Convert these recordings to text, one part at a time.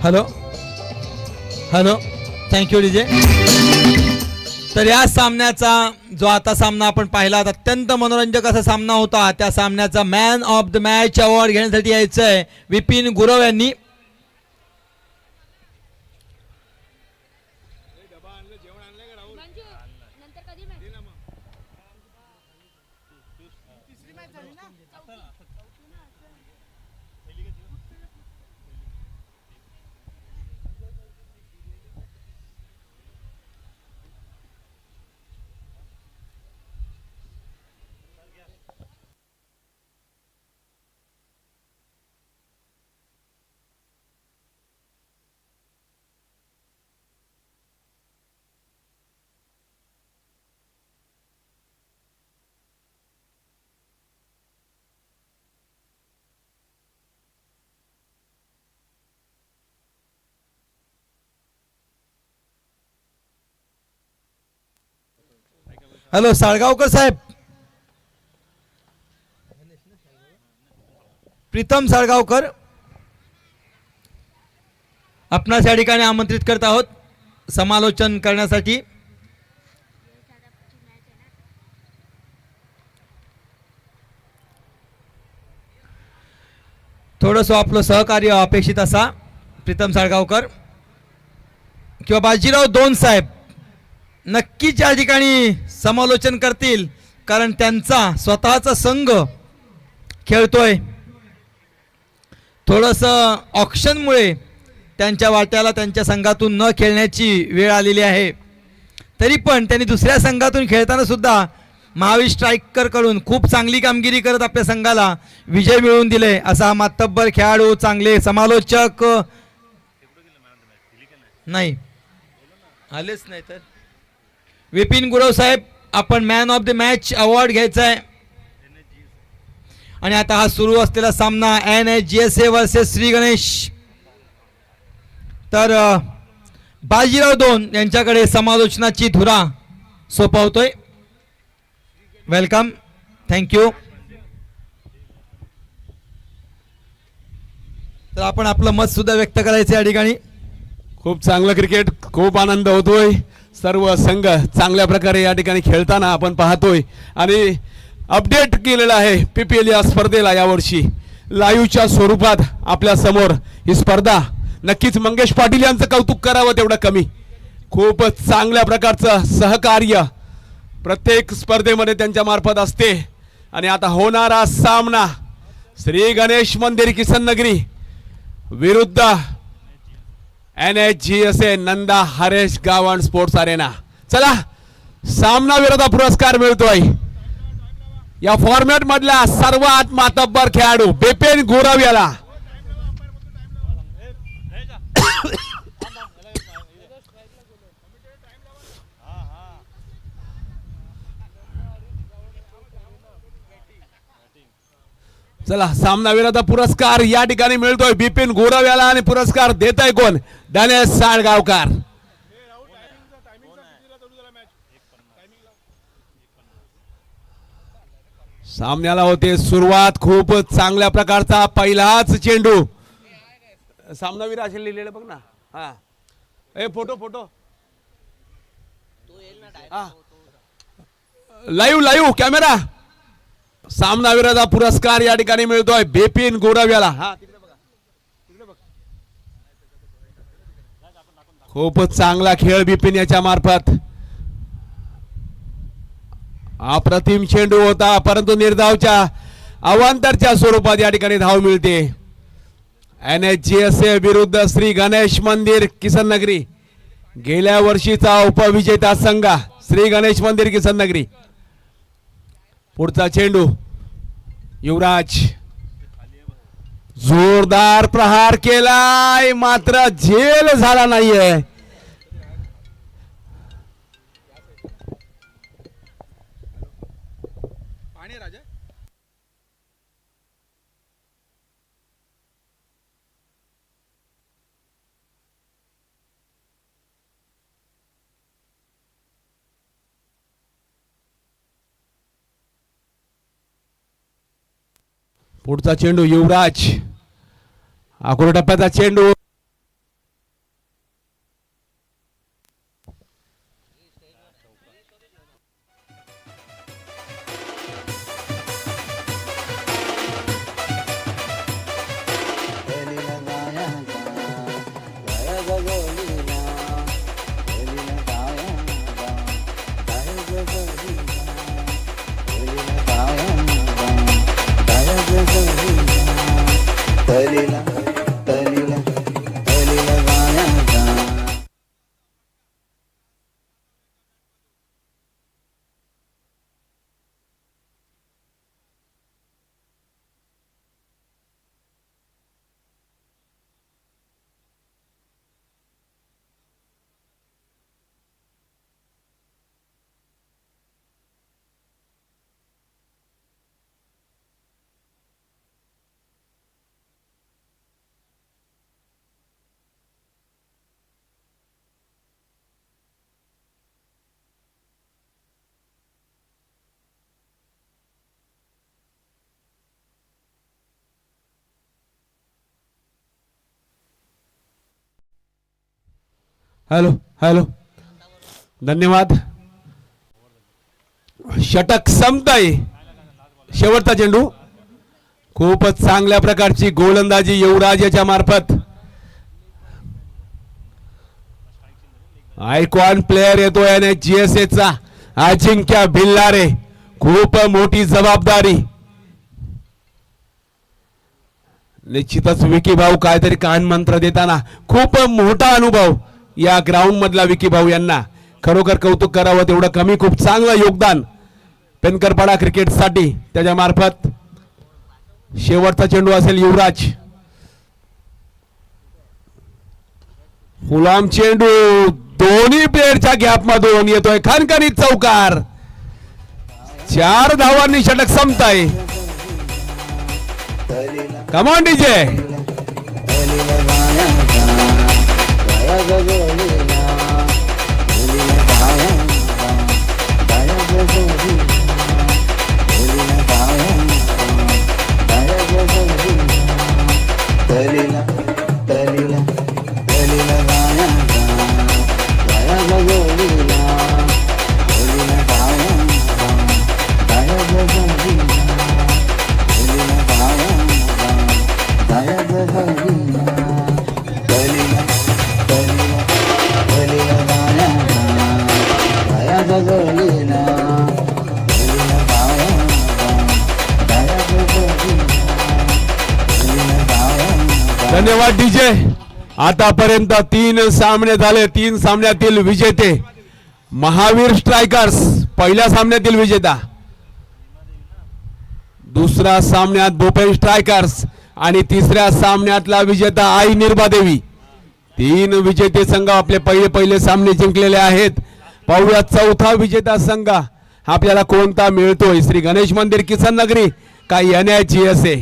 Hello hello, thank you DJ. तर या सामन्याचा जो आता सामना आपण पाहिला, अत्यंत मनोरंजक असा सामना होता. त्या सामन्याचा man of the match award घेण्यासाठी यायचं आहे विपिन गुरव यांनी. हॅलो साळगावकर साहेब, प्रीतम साळगावकर, आपणास या ठिकाणी आमंत्रित करत आहोत समालोचन करण्यासाठी. थोडंसं आपलं सहकार्य अपेक्षित असा. प्रीतम साळगावकर किंवा बाजीराव दोन साहेब नक्कीच या ठिकाणी समालोचन करतील, कारण त्यांचा स्वतःचा संघ खेळतोय. थोडंसं ऑक्शनमुळे त्यांच्या वाट्याला त्यांच्या संघातून न खेळण्याची वेळ आलेली आहे. तरी पण त्यांनी दुसऱ्या संघातून खेळताना सुद्धा महावीर स्ट्रायकरकडून खूप चांगली कामगिरी करत आपल्या संघाला विजय मिळवून दिले. असा हा मातब्बर खेळाडू, चांगले समालोचक नाही आलेच नाही तर विपिन गुरव साहेब, आपण man of the match award घ्यायचा आहे. आणि आता हा सुरू असलेला सामना NHGSA वर्सेस श्री गणेश. तर बाजीराव दोन यांच्याकडे समालोचनाची धुरा सोपवतोय. Welcome, thank you. तर आपण आपलं मत सुद्धा व्यक्त करायचं या ठिकाणी. खूप चांगलं क्रिकेट, खूप आनंद होतोय. सर्व संघ चांगल्या प्रकारे या ठिकाणी खेळताना आपण पाहतोय. आणि अपडेट केलेलं आहे PPL या स्पर्धेला यावर्षी लाईव्हच्या स्वरूपात आपल्या समोर ही स्पर्धा. नक्कीच मंगेश पाटील यांचं कौतुक करावं तेवढं कमी. खूप चांगल्या प्रकारचं सहकार्य प्रत्येक स्पर्धेमध्ये त्यांच्या मार्फत असते. आणि आता होणारा सामना श्री गणेश मंदिर किसन नगरी विरुद्ध NHGSA Nanda Haresh Gawan sports Arena. चला, सामना विरोधा पुरस्कार मिळतोय या फॉर्मॅट मधला सर्वात मातब्बर खेळाडू बिपिन गुरव याला. चला, सामना विरोधा पुरस्कार या ठिकाणी मिळतोय बिपिन गुरव याला. आणि पुरस्कार देत आहे कोण? गणेश साळगावकर. सामन्याला होते सुरुवात. खूप चांगल्या प्रकारचा पहिलाच चेंडू. सामनावीर असेल लिहिलेलं बघ ना. हा, ए फोटो फोटो लाईव्ह कॅमेरा. सामना विरोधा पुरस्कार या ठिकाणी मिळतोय बिपिन गुरव याला. हा, खूप चांगला खेळ बिपिन याच्या मार्फत. अप्रतिम चेंडू होता, परंतु निर्धावच्या अवांतरच्या स्वरूपात या ठिकाणी धाव मिळते. NHGSA विरुद्ध श्री गणेश मंदिर किसन नगरी. गेल्या वर्षीचा उपविजेता संघ श्री गणेश मंदिर किसन नगरी. पुढचा चेंडू युवराज, जोरदार प्रहार केलाय, मात्र झेल झाला नाहीये. पुढचा चेंडू युवराज, अकोला टप्प्याचा चेंडू. हॅलो हॅलो धन्यवाद. षटक संपताय. शेवटचा चेंडू. खूपच चांगल्या प्रकारची गोलंदाजी युवराज याच्या मार्फत. आयकॉन प्लेयर येतोय आणि GSA चा अजिंक्य भिल्लारे. खूप मोठी जबाबदारी. निश्चितच विकी भाऊ काहीतरी कान मंत्र देताना खूप मोठा अनुभव या ग्राउंड मधला विकी भाऊ यांना खरोखर कौतुक करावं तेवढं कमी. खूप चांगलं योगदान पेनकरपाडा क्रिकेट साठी त्याच्या मार्फत. शेवटचा चेंडू असेल युवराज. फुलाम चेंडू दोन्ही प्लेयरच्या गॅप मधून येतोय खणखणीत चौकार. 4 धावांनी षटक संपताय. Come on DJ. धन्यवाद डीजे. आतापर्यंत 3 सामने झाले. 3 सामन्यातील विजेते महावीर स्ट्रायकर्स पहिल्या सामन्यातील विजेता, दुसऱ्या सामन्यात भोपेश स्ट्रायकर्स आणि तिसऱ्या सामन्यातला विजेता आई निर्मादेवी. 3 विजेते संघ आपले पहिले सामने जिंकलेले आहेत. पाहूया चौथा विजेता संघ आपल्याला कोणता मिळतोय. श्री गणेश मंदिर किसन नगरी का NIGSA.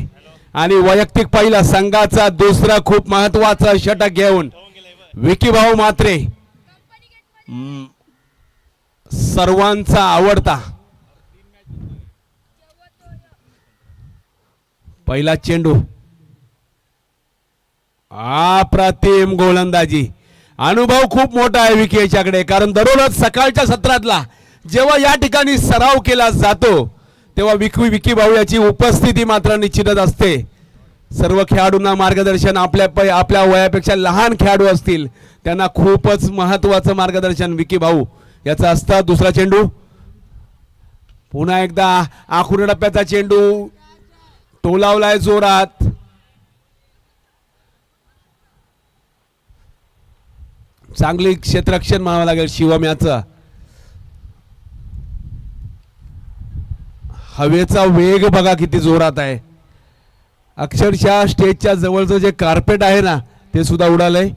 आणि वैयक्तिक पहिला संघाचा दुसरा खूप महत्वाचा षटक घेऊन विकी भाऊ मात्रे सर्वांचा आवडता. पहिला चेंडू. अप्रतिम गोलंदाजी. अनुभव खूप मोठा आहे विकी याच्याकडे, कारण दररोज सकाळच्या सत्रातला जेव्हा या ठिकाणी सराव केला जातो तेव्हा विकी भाऊ याची उपस्थिती मात्र निश्चितच असते. सर्व खेळाडूंना मार्गदर्शन, आपल्या वयापेक्षा लहान खेळाडू असतील त्यांना खूपच महत्वाचं मार्गदर्शन विकी भाऊ याचा असतं. दुसरा चेंडू. पुन्हा एकदा आखून टप्प्याचा चेंडू टोलावलाय जोरात. चांगली क्षेत्ररक्षण म्हणावं लागेल शिवम याचं. हवेचा वेग बघा किती जोरात आहे. अक्षरशः स्टेजच्या जवळचं जे कार्पेट आहे ना ते सुद्धा उडालंय.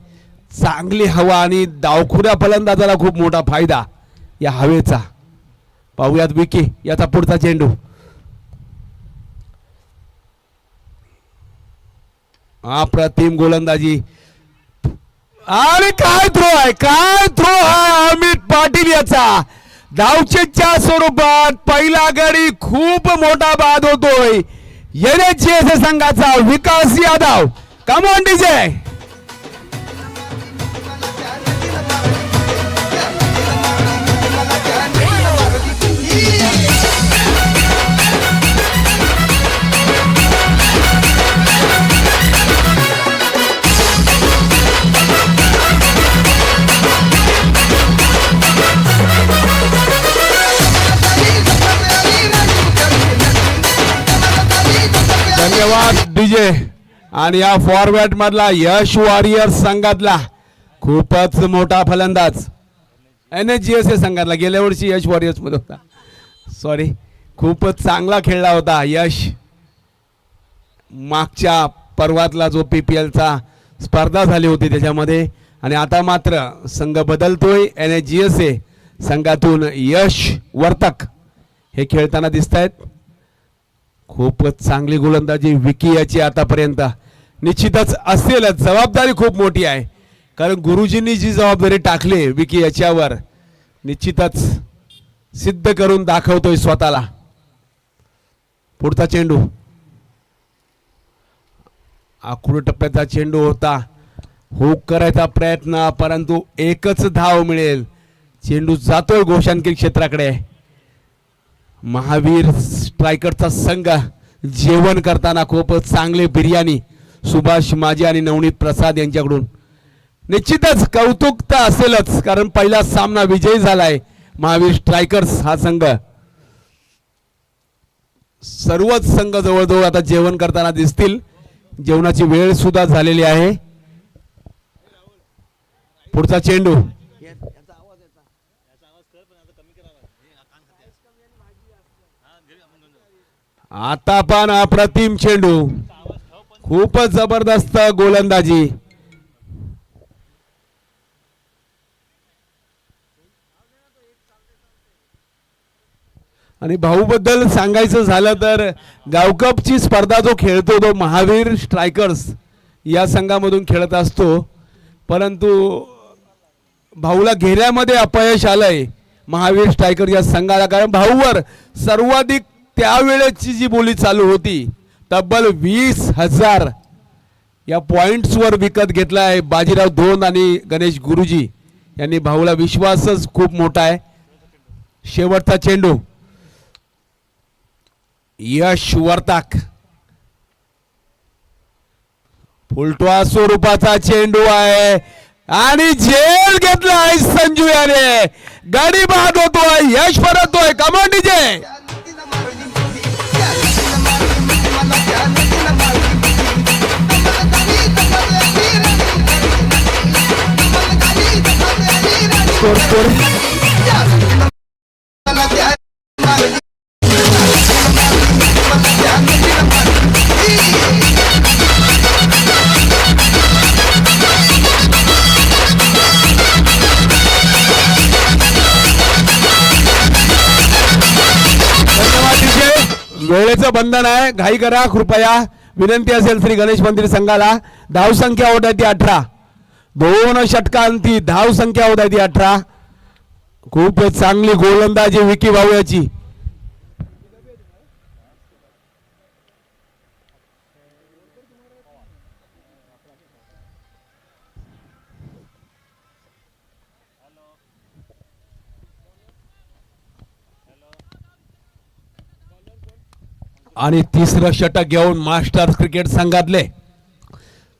चांगली हवा आणि डावखुऱ्या फलंदाजाला खूप मोठा फायदा या हवेचा. पाहूयात विकी याचा पुढचा चेंडू. अप्रतिम गोलंदाजी. आणि काय थ्रो आहे, काय थ्रो आहे अमित पाटील याचा. धावचेच्या स्वरूपात पहिला गडी खूप मोठा बाद होतोय NIGSA संघाचा. Vikas Yadav. Come on DJ. धन्यवाद डीजे. आणि या फॉरवर्ड मधला यश वॉरियर्स संघातला खूपच मोठा फलंदाज. NIGSA संघातला गेल्या वर्षी यश वॉरियर्स मध्ये होता. सॉरी, खूपच चांगला खेळला होता यश. मागच्या पर्वातला जो PPL चा स्पर्धा झाली होती त्याच्यामध्ये. आणि आता मात्र संघ बदलतोय. NIGSA संघातून यश वर्तक हे खेळताना दिसत आहेत. खूपच चांगली गोलंदाजी विकी याची आतापर्यंत. निश्चितच असेल, जबाबदारी खूप मोठी आहे, कारण गुरुजींनी जी जबाबदारी टाकली विकी याच्यावर निश्चितच सिद्ध करून दाखवतोय स्वतःला. पुढचा चेंडू. आखूड टप्प्याचा चेंडू होता हुक करायचा प्रयत्न, परंतु एकच धाव मिळेल. चेंडू जातोय घोषांकील क्षेत्राकडे. महावीर स्ट्रायकरचा संघ जेवण करताना खूप चांगले बिर्याणी सुभाष माझे आणि नवनीत प्रसाद यांच्याकडून. निश्चितच कौतुकता असेलच, कारण पहिला सामना विजयी झालाय महावीर स्ट्रायकर्स हा संघ. सर्वच संघ जवळजवळ आता जेवण करताना दिसतील. जेवणाची वेळ सुद्धा झालेली आहे. पुढचा चेंडू आता पण अप्रतिम चेंडू, खूपच जबरदस्त गोलंदाजी. आणि भाऊ बद्दल सांगायचं झालं तर गावकपची स्पर्धा जो खेळतो तो महावीर स्ट्रायकर्स या संघामधून खेळत असतो, परंतु भाऊला घेऱ्यामध्ये अपयश आलंय महावीर स्ट्रायकर या संघाला. कारण भाऊवर सर्वाधिक त्यावेळेची जी बोली चालू होती तब्बल 20,000 या पॉइंट्सवर विकत घेतला आहे बाजीराव धोंड आणि गणेश गुरुजी यांनी. भाऊला विश्वासच खूप मोठा आहे. शेवटचा चेंडू यश वर्ताक, फुलटवा स्वरूपाचा चेंडू आहे आणि झेल घेतला आहे संजू याने. गाडी बाद होतोय, यश परतोय. Command DJ. वेळेचं बंधन आहे, घाई करा कृपया. विनंती असेल श्री गणेश मंदिर संघाला. धाव संख्या होत आहे ती 18. 2 षटकांती धाव संख्या होत आहे ती 18. खूप चांगली गोलंदाजी विकी भाऊ याची. आणि तिसरं षटक घेऊन मास्टर्स क्रिकेट संघातले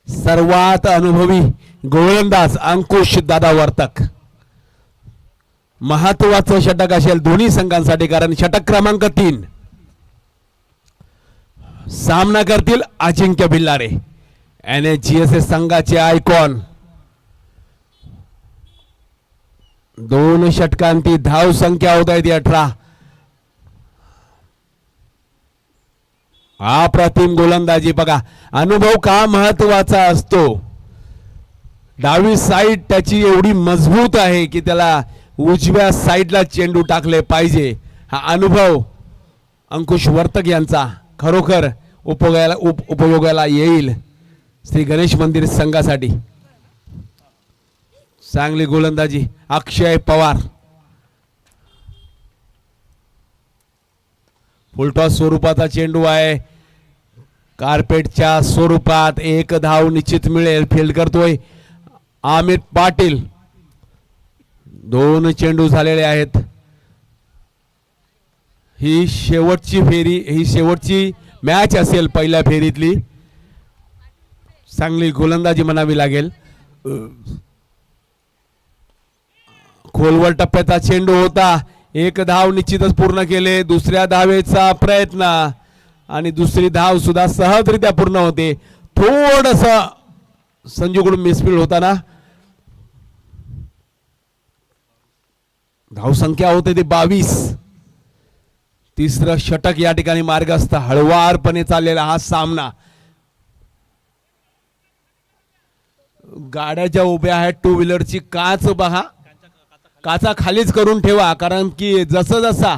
सर्वात अनुभवी गोलंदाज अंकुश दादा वर्तक. महत्वाचं षटक असेल दोन्ही संघांसाठी, कारण षटक क्रमांक 3. सामना करतील अजिंक्य भिल्लारे NHGSS संघाचे आयकॉन. 2 षटकांती धाव संख्या होत आहे ती 18. अप्रतिम गोलंदाजी. बघा अनुभव का महत्वाचा असतो. डावी साईड त्याची एवढी मजबूत आहे की त्याला उजव्या साईडला चेंडू टाकले पाहिजे. हा अनुभव अंकुश वर्तक यांचा खरोखर उपयोगाला येईल श्री गणेश मंदिर संघासाठी. चांगली गोलंदाजी अक्षय पवार. फुलटॉस स्वरूपाचा चेंडू आहे. कार्पेटच्या स्वरूपात 1 धाव निश्चित मिळेल. फील्ड करतोय अमित पाटील. 2 चेंडू झालेले आहेत. ही शेवटची फेरी, ही शेवटची मॅच असेल पहिल्या फेरीतली. चांगली गोलंदाजी म्हणावी लागेल. खोलवर टप्प्याचा चेंडू होता. 1 धाव निश्चितच पूर्ण केले. दुसऱ्या धावेचा प्रयत्न आणि दुसरी धाव सुद्धा सहजरित्या पूर्ण होते. थोडस संजूकडून मिसफील्ड होताना धाव संख्या होते ती 22. तिसरं षटक या ठिकाणी मार्गस्थ. हळवारपणे चाललेला हा सामना. गाड्या ज्या उभ्या आहेत टू व्हीलरची काच पहा, काचा खालीच करून ठेवा, कारण की जसा जसा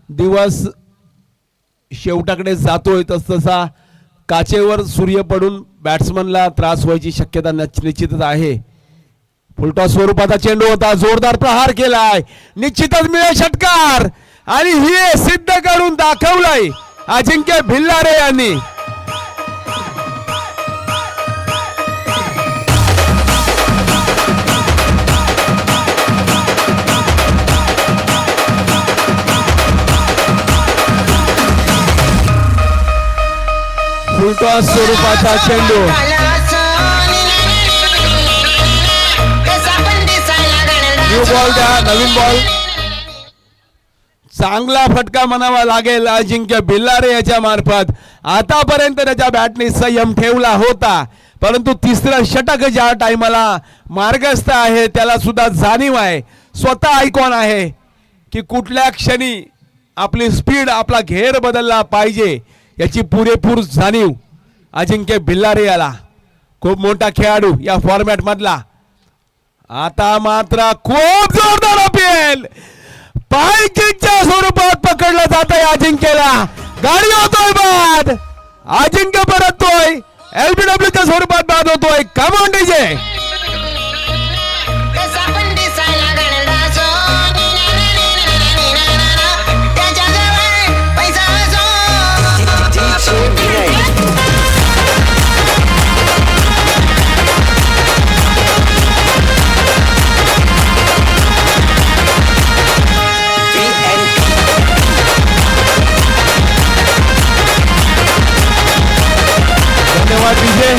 दिवस शेवटाकडे जातोय तसा काचेवर सूर्य पडून बॅट्समनला त्रास व्हायची शक्यता निश्चितच आहे. फुलटॉस स्वरूपाचा चेंडू होता. जोरदार प्रहार केलाय. निश्चितच मिळेल षटकार आणि हे सिद्ध करून दाखवलंय अजिंक्य भिल्लारे यांनी. फुलटॉस स्वरूपाचा चेंडू न्यू बॉल द्या, नवीन बॉल. चांगला फटका म्हणावा लागेल अजिंक्य भिल्लारे याच्या मार्फत. आतापर्यंत त्याच्या बॅटने संयम ठेवला होता, परंतु तिसरं षटक ज्या टाइमला मार्गस्थ आहे त्याला सुद्धा जाणीव आहे, स्वतः आयकॉन आहे की कुठल्या क्षणी आपली स्पीड, आपला घेर बदलला पाहिजे याची पुरेपूर जाणीव अजिंक्य भिल्लारे याला. खूप मोठा खेळाडू या फॉर्मॅट मधला. आता मात्र खूप जोरदार अपील पायकिकच्या स्वरूपात पकडलं जात आहे अजिंक्यला. गाडी होतोय बाद, अजिंक्य परततोय, एलबीडब्ल्यूच्या स्वरूपात बाद होतोय. कम ऑन डीजे. धन्यवाद विजय.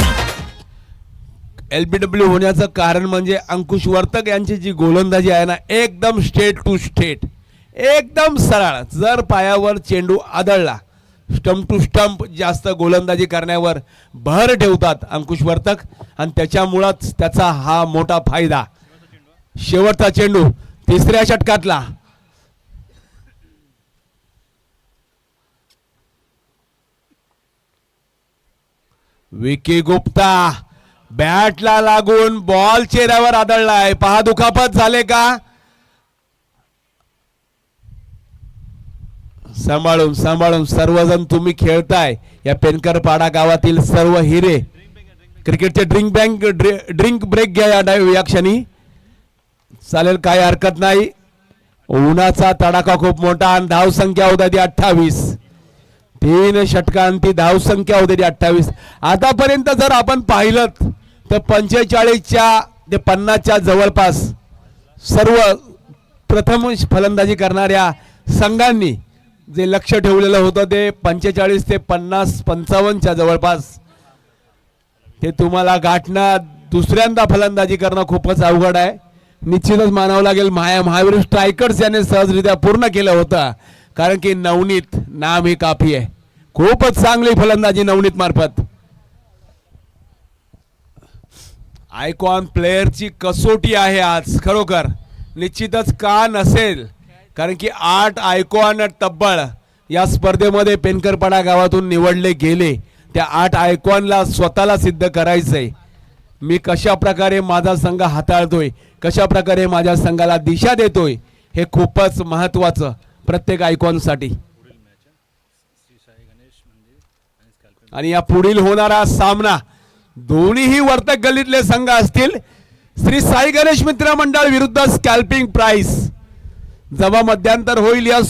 एलबीडब्ल्यू होण्याचं कारण म्हणजे अंकुश वर्तक यांची जी गोलंदाजी आहे ना, एकदम स्ट्रेट टू स्ट्रेट, एकदम सरळ. जर पायावर चेंडू आदळला, स्टंप टू स्टंप जास्त गोलंदाजी करण्यावर भर ठेवतात अंकुश वर्तक आणि त्याच्यामुळंच त्याचा हा मोठा फायदा. शेवटचा चेंडू तिसऱ्या षटकातला. विकी गुप्ता बॅटला लागून बॉल चेहऱ्यावर आदळलाय. पहा दुखापत झाले का. सांभाळून सांभाळून सर्वजण तुम्ही खेळताय. या पेनकरपाडा गावातील सर्व हिरे क्रिकेटचे ड्रिंक ब्रेक घ्या या क्षणी. चालेल, काय हरकत नाही. उन्हाचा तडाखा खूप मोठा आणि धाव संख्या होता ती 28. 3 षटकांती धाव संख्या होती ती 28. आतापर्यंत जर आपण पाहिलं तर 45च्या ते 50च्या जवळपास सर्व प्रथम फलंदाजी करणाऱ्या संघांनी जे लक्ष ठेवलेलं होतं ते 45 ते 50-55च्या जवळपास. ते तुम्हाला गाठणं, दुसऱ्यांदा फलंदाजी करणं खूपच अवघड आहे. निश्चितच मानावं लागेल महावीर स्ट्रायकर्स याने सहजरित्या पूर्ण केलं होतं, कारण की नवनीत नाम ही काफी आहे. खूपच चांगली फलंदाजी नवनीत मार्फत. आयकॉन प्लेयरची कसोटी आहे आज खरोखर. निश्चितच का नसेल, कारण की 8 आयकॉन तब्बळ या स्पर्धेमध्ये पेनकरपाडा गावातून निवडले गेले. त्या 8 आयकॉनला स्वतःला सिद्ध करायचंय. मी कशा प्रकारे माझा संघ हाताळतोय, कशा प्रकारे माझ्या संघाला दिशा देतोय, हे खूपच महत्वाचं प्रत्येक आयकॉनसाठी. आणि या पुढील होणारा सामना दोन्हीही वर्तक गल्लीतले संघ असतील. श्री साई गणेश मित्र मंडळ विरुद्ध स्कॅल्पिंग प्राइस. जेव्हा मध्यांतर होईल या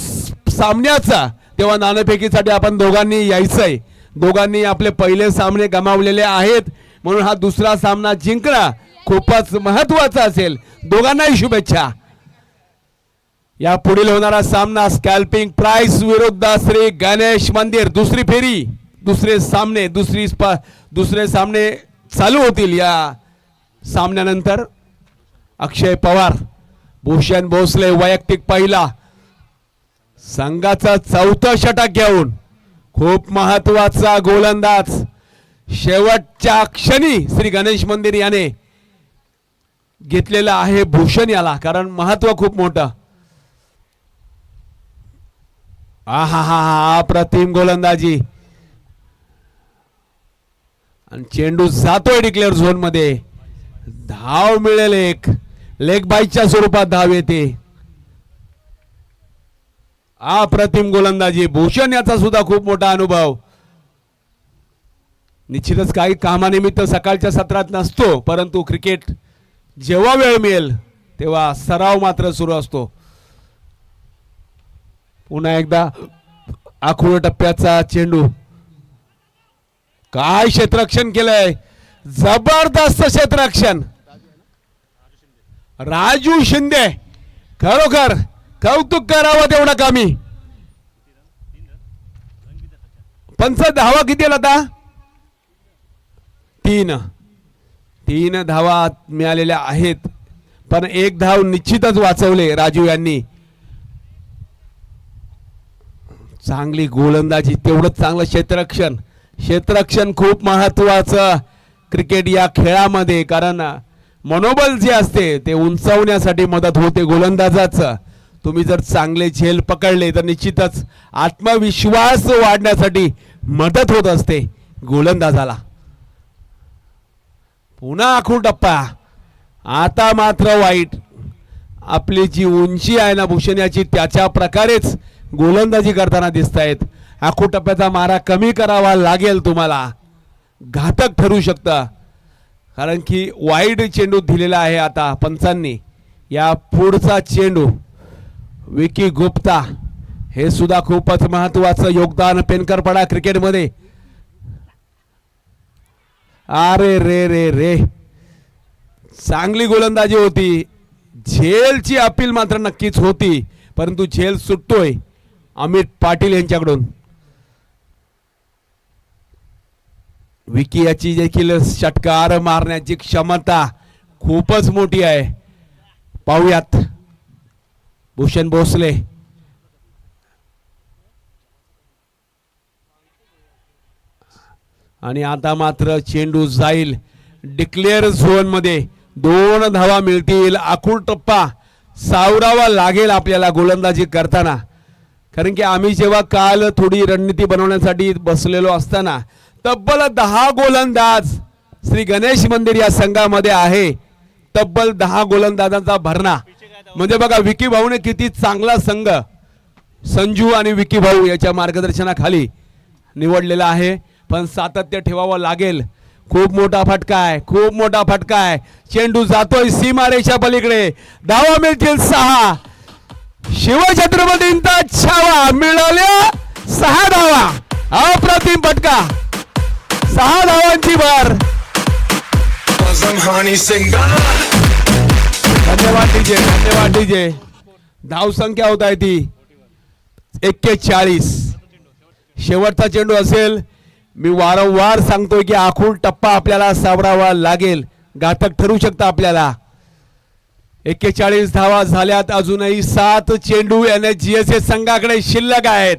सामन्याचा, तेव्हा नाणेफेकीसाठी आपण दोघांनी यायचंय. दोघांनी आपले पहिले सामने गमावलेले आहेत, म्हणून हा दुसरा सामना जिंकणं खूपच महत्वाचा असेल. दोघांनाही शुभेच्छा. या पुढील होणारा सामना स्कॅल्पिंग प्राइस विरुद्ध श्री गणेश मंदिर. दुसरी फेरी, दुसरे सामने चालू होतील. या सामन्यानंतर अक्षय पवार, भूषण भोसले वैयक्तिक पहिला, संघाचा 4थं षटक घेऊन खूप महत्वाचा गोलंदाज. शेवटच्या क्षणी श्री गणेश मंदिर याने घेतलेला आहे भूषण याला, कारण महत्व खूप मोठं. आहा, अप्रतिम गोलंदाजी. आणि चेंडू जातोय डिक्लेअर झोन मध्ये. धाव मिळेल, एक लेग बाईच्या स्वरूपात धाव येते. अप्रतिम गोलंदाजी. भूषण याचा सुद्धा खूप मोठा अनुभव. निश्चितच काही कामानिमित्त सकाळच्या सत्रात नसतो, परंतु क्रिकेट जेव्हा वेळ मिळेल तेव्हा सराव मात्र सुरू असतो. पुन्हा एकदा आखूड टप्प्याचा चेंडू. काय क्षेत्ररक्षण केलंय, जबरदस्त क्षेत्ररक्षण. राजू शिंदे, खरोखर कौतुक करावं तेवढं कमी. पंच धावा किती आता? तीन धावा मिळालेल्या आहेत, पण एक धाव निश्चितच वाचवले राजू यांनी. चांगली गोलंदाजी, तेवढंच चांगलं क्षेत्ररक्षण खूप महत्वाचं क्रिकेट या खेळामध्ये, कारण मनोबल जे असते ते उंचावण्यासाठी मदत होते गोलंदाजाचं. तुम्ही जर चांगले झेल पकडले तर निश्चितच आत्मविश्वास वाढण्यासाठी मदत होत असते गोलंदाजाला. पुन्हा आखून टप्पा, आता मात्र वाईट. आपली जी उंची आहे ना भूषण याची, त्याच्या प्रकारेच गोलंदाजी करताना दिसत आहेत. आखून टप्प्याचा मारा कमी करावा लागेल तुम्हाला, घातक ठरू शकतं, कारण की वाईड चेंडू दिलेला आहे आता पंचांनी. या पुढचा चेंडू विकी गुप्ता, हे सुद्धा खूपच महत्वाचं योगदान पेनकरपडा क्रिकेटमध्ये. अरे रे रे रे, चांगली गोलंदाजी होती. झेलची अपील मात्र नक्कीच होती, परंतु झेल सुटतोय अमित पाटील यांच्याकडून. विकी याची देखील षटकार मारण्याची क्षमता खूपच मोठी आहे. पाहूयात भूषण भोसले. आणि आता मात्र चेंडू जाईल डिक्लेअर झोन मध्ये. 2 धावा मिळतील. आखूड टप्पा सावरावा लागेल आपल्याला गोलंदाजी करताना, कारण की आम्ही जेव्हा काल थोडी रणनीती बनवण्यासाठी बसलेलो असताना तब्बल 10 गोलंदाज श्री गणेश मंदिर या संघामध्ये आहे. तब्बल 10 गोलंदाजांचा भरणा. म्हणजे बघा विकी भाऊने किती चांगला संघ संजू आणि विकी भाऊ याच्या मार्गदर्शनाखाली निवडलेला आहे, पण सातत्य ठेवावं लागेल. खूप मोठा फटका आहे, खूप मोठा फटका आहे. चेंडू जातोय सीमारेषा पलीकडे. धावा मिळतील 6. शिवछत्रपतींचा छावा, मिळाल्या 6 धावा. अप्रतिम फटका, 6 धावांची भर. धन्यवाद डीजे, धन्यवाद डीजे. धाव संख्या होत आहे ती 41. शेवटचा चेंडू असेल. मी वारंवार सांगतोय की आखूड टप्पा आपल्याला सावरावा लागेल, घातक ठरू शकता आपल्याला. 41 धावा झाल्यात. अजूनही 7 चेंडू NSGSS संघाकडे शिल्लक आहेत.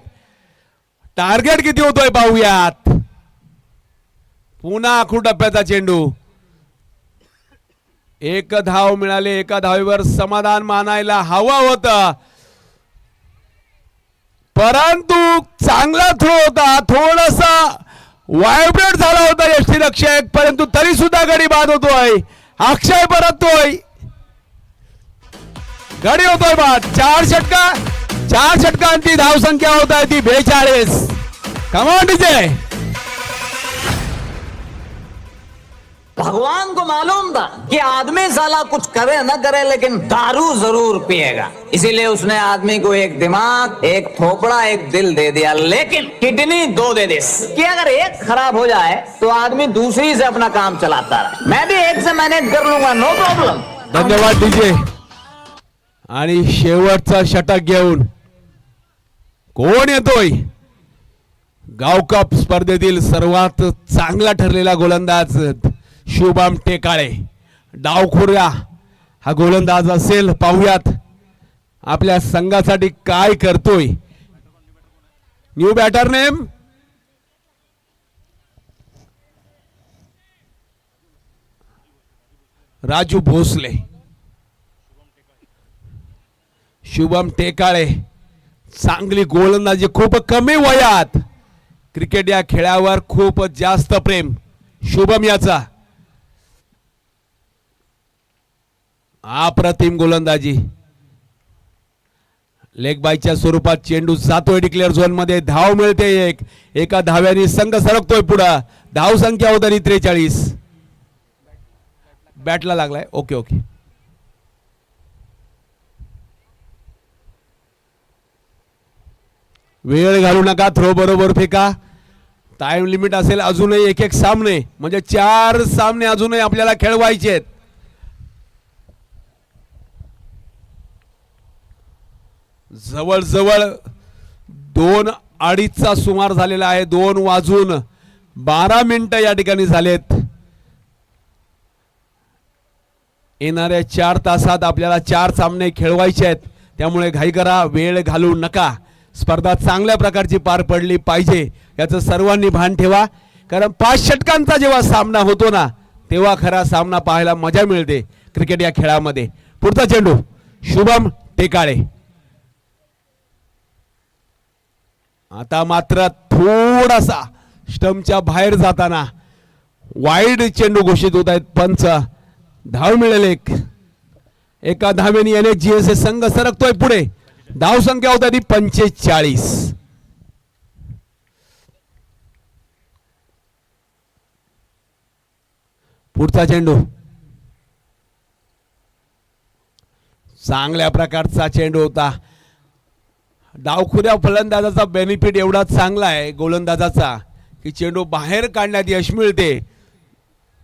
टार्गेट किती होतोय पाहूयात. पुन्हा आखूड टप्प्याचा चेंडू. 1 धाव मिळाले. 1 धावेवर समाधान मानायला हवं होतं, परंतु चांगला थ्रो होता. थोडासा व्हायब्रेट झाला होता यष्टीरक्षक, परंतु तरी सुद्धा गडी बाद होतोय. अक्षय परततोय, गडी होतोय बाद. 4 षटकांची धाव संख्या होत आहे ती 42. कमाल डीजे. भगवान को मालूम था कि आदमी साला कुछ करे न करे लेकिन दारू जरूर पिएगा, इसीलिए उसने आदमी को एक दिमाग, एक थोपड़ा, एक दिल दे दिया, लेकिन किडनी 2 दे दी कि अगर एक खराब हो जाए तो आदमी दूसरी से अपना काम चलाता रहे. मैं भी एक से मैनेज कर लूंगा, नो प्रॉब्लम. धन्यवाद डीजे. आणि शेवटचा षटक घेऊन कोण येतोय? गावकप स्पर्धेतील सर्वात चांगला ठरलेला गोलंदाज शुभम टेकाळे. डावखोऱ्या हा गोलंदाज असेल. पाहूयात आपल्या संघासाठी काय करतोय. New batter name Raju Bhosale. Shubham Tekale चांगली गोलंदाजी, खूप कमी वयात क्रिकेट या खेळावर खूप जास्त प्रेम शुभम याचा. अप्रतिम गोलंदाजी. लेग बायच्या स्वरूपात चेंडू जातोय डिक्लेअर झोन मध्ये. धाव मिळते 1. एका धाव्याने संघ सरकतोय पुढे. धाव संख्या होती 43. बॅटला लागलाय. Okay okay. वेळ घालू नका, थ्रो बरोबर फेका. टाइम लिमिट असेल अजूनही 1-1 सामने, म्हणजे 4 सामने अजूनही आपल्याला खेळवायचे आहेत. जवळजवळ 2:30चा सुमार झालेला आहे. 2:12 या ठिकाणी झालेत. येणाऱ्या 4 तासात आपल्याला 4 सामने खेळवायचे आहेत, त्यामुळे घाई करा, वेळ घालवू नका. स्पर्धा चांगल्या प्रकारची पार पडली पाहिजे याचं सर्वांनी भान ठेवा, कारण 5 षटकांचा जेव्हा सामना होतो ना तेव्हा खरा सामना पाहायला मजा मिळते क्रिकेट या खेळामध्ये. पुढचा चेंडू शुभम टेकाळे. आता मात्र थोडासा स्टंपच्या बाहेर जाताना वाईड चेंडू घोषित होत आहेत पंच. धाव मिळेल एका धावेने NHGSA संघ सरकतोय पुढे. धाव संख्या होता ती 45. पुढचा चेंडू चांगल्या प्रकारचा चेंडू होता. डावखुऱ्या फलंदाजाचा बेनिफिट एवढा चांगला आहे गोलंदाजाचा की चेंडू बाहेर काढण्यात यश मिळते,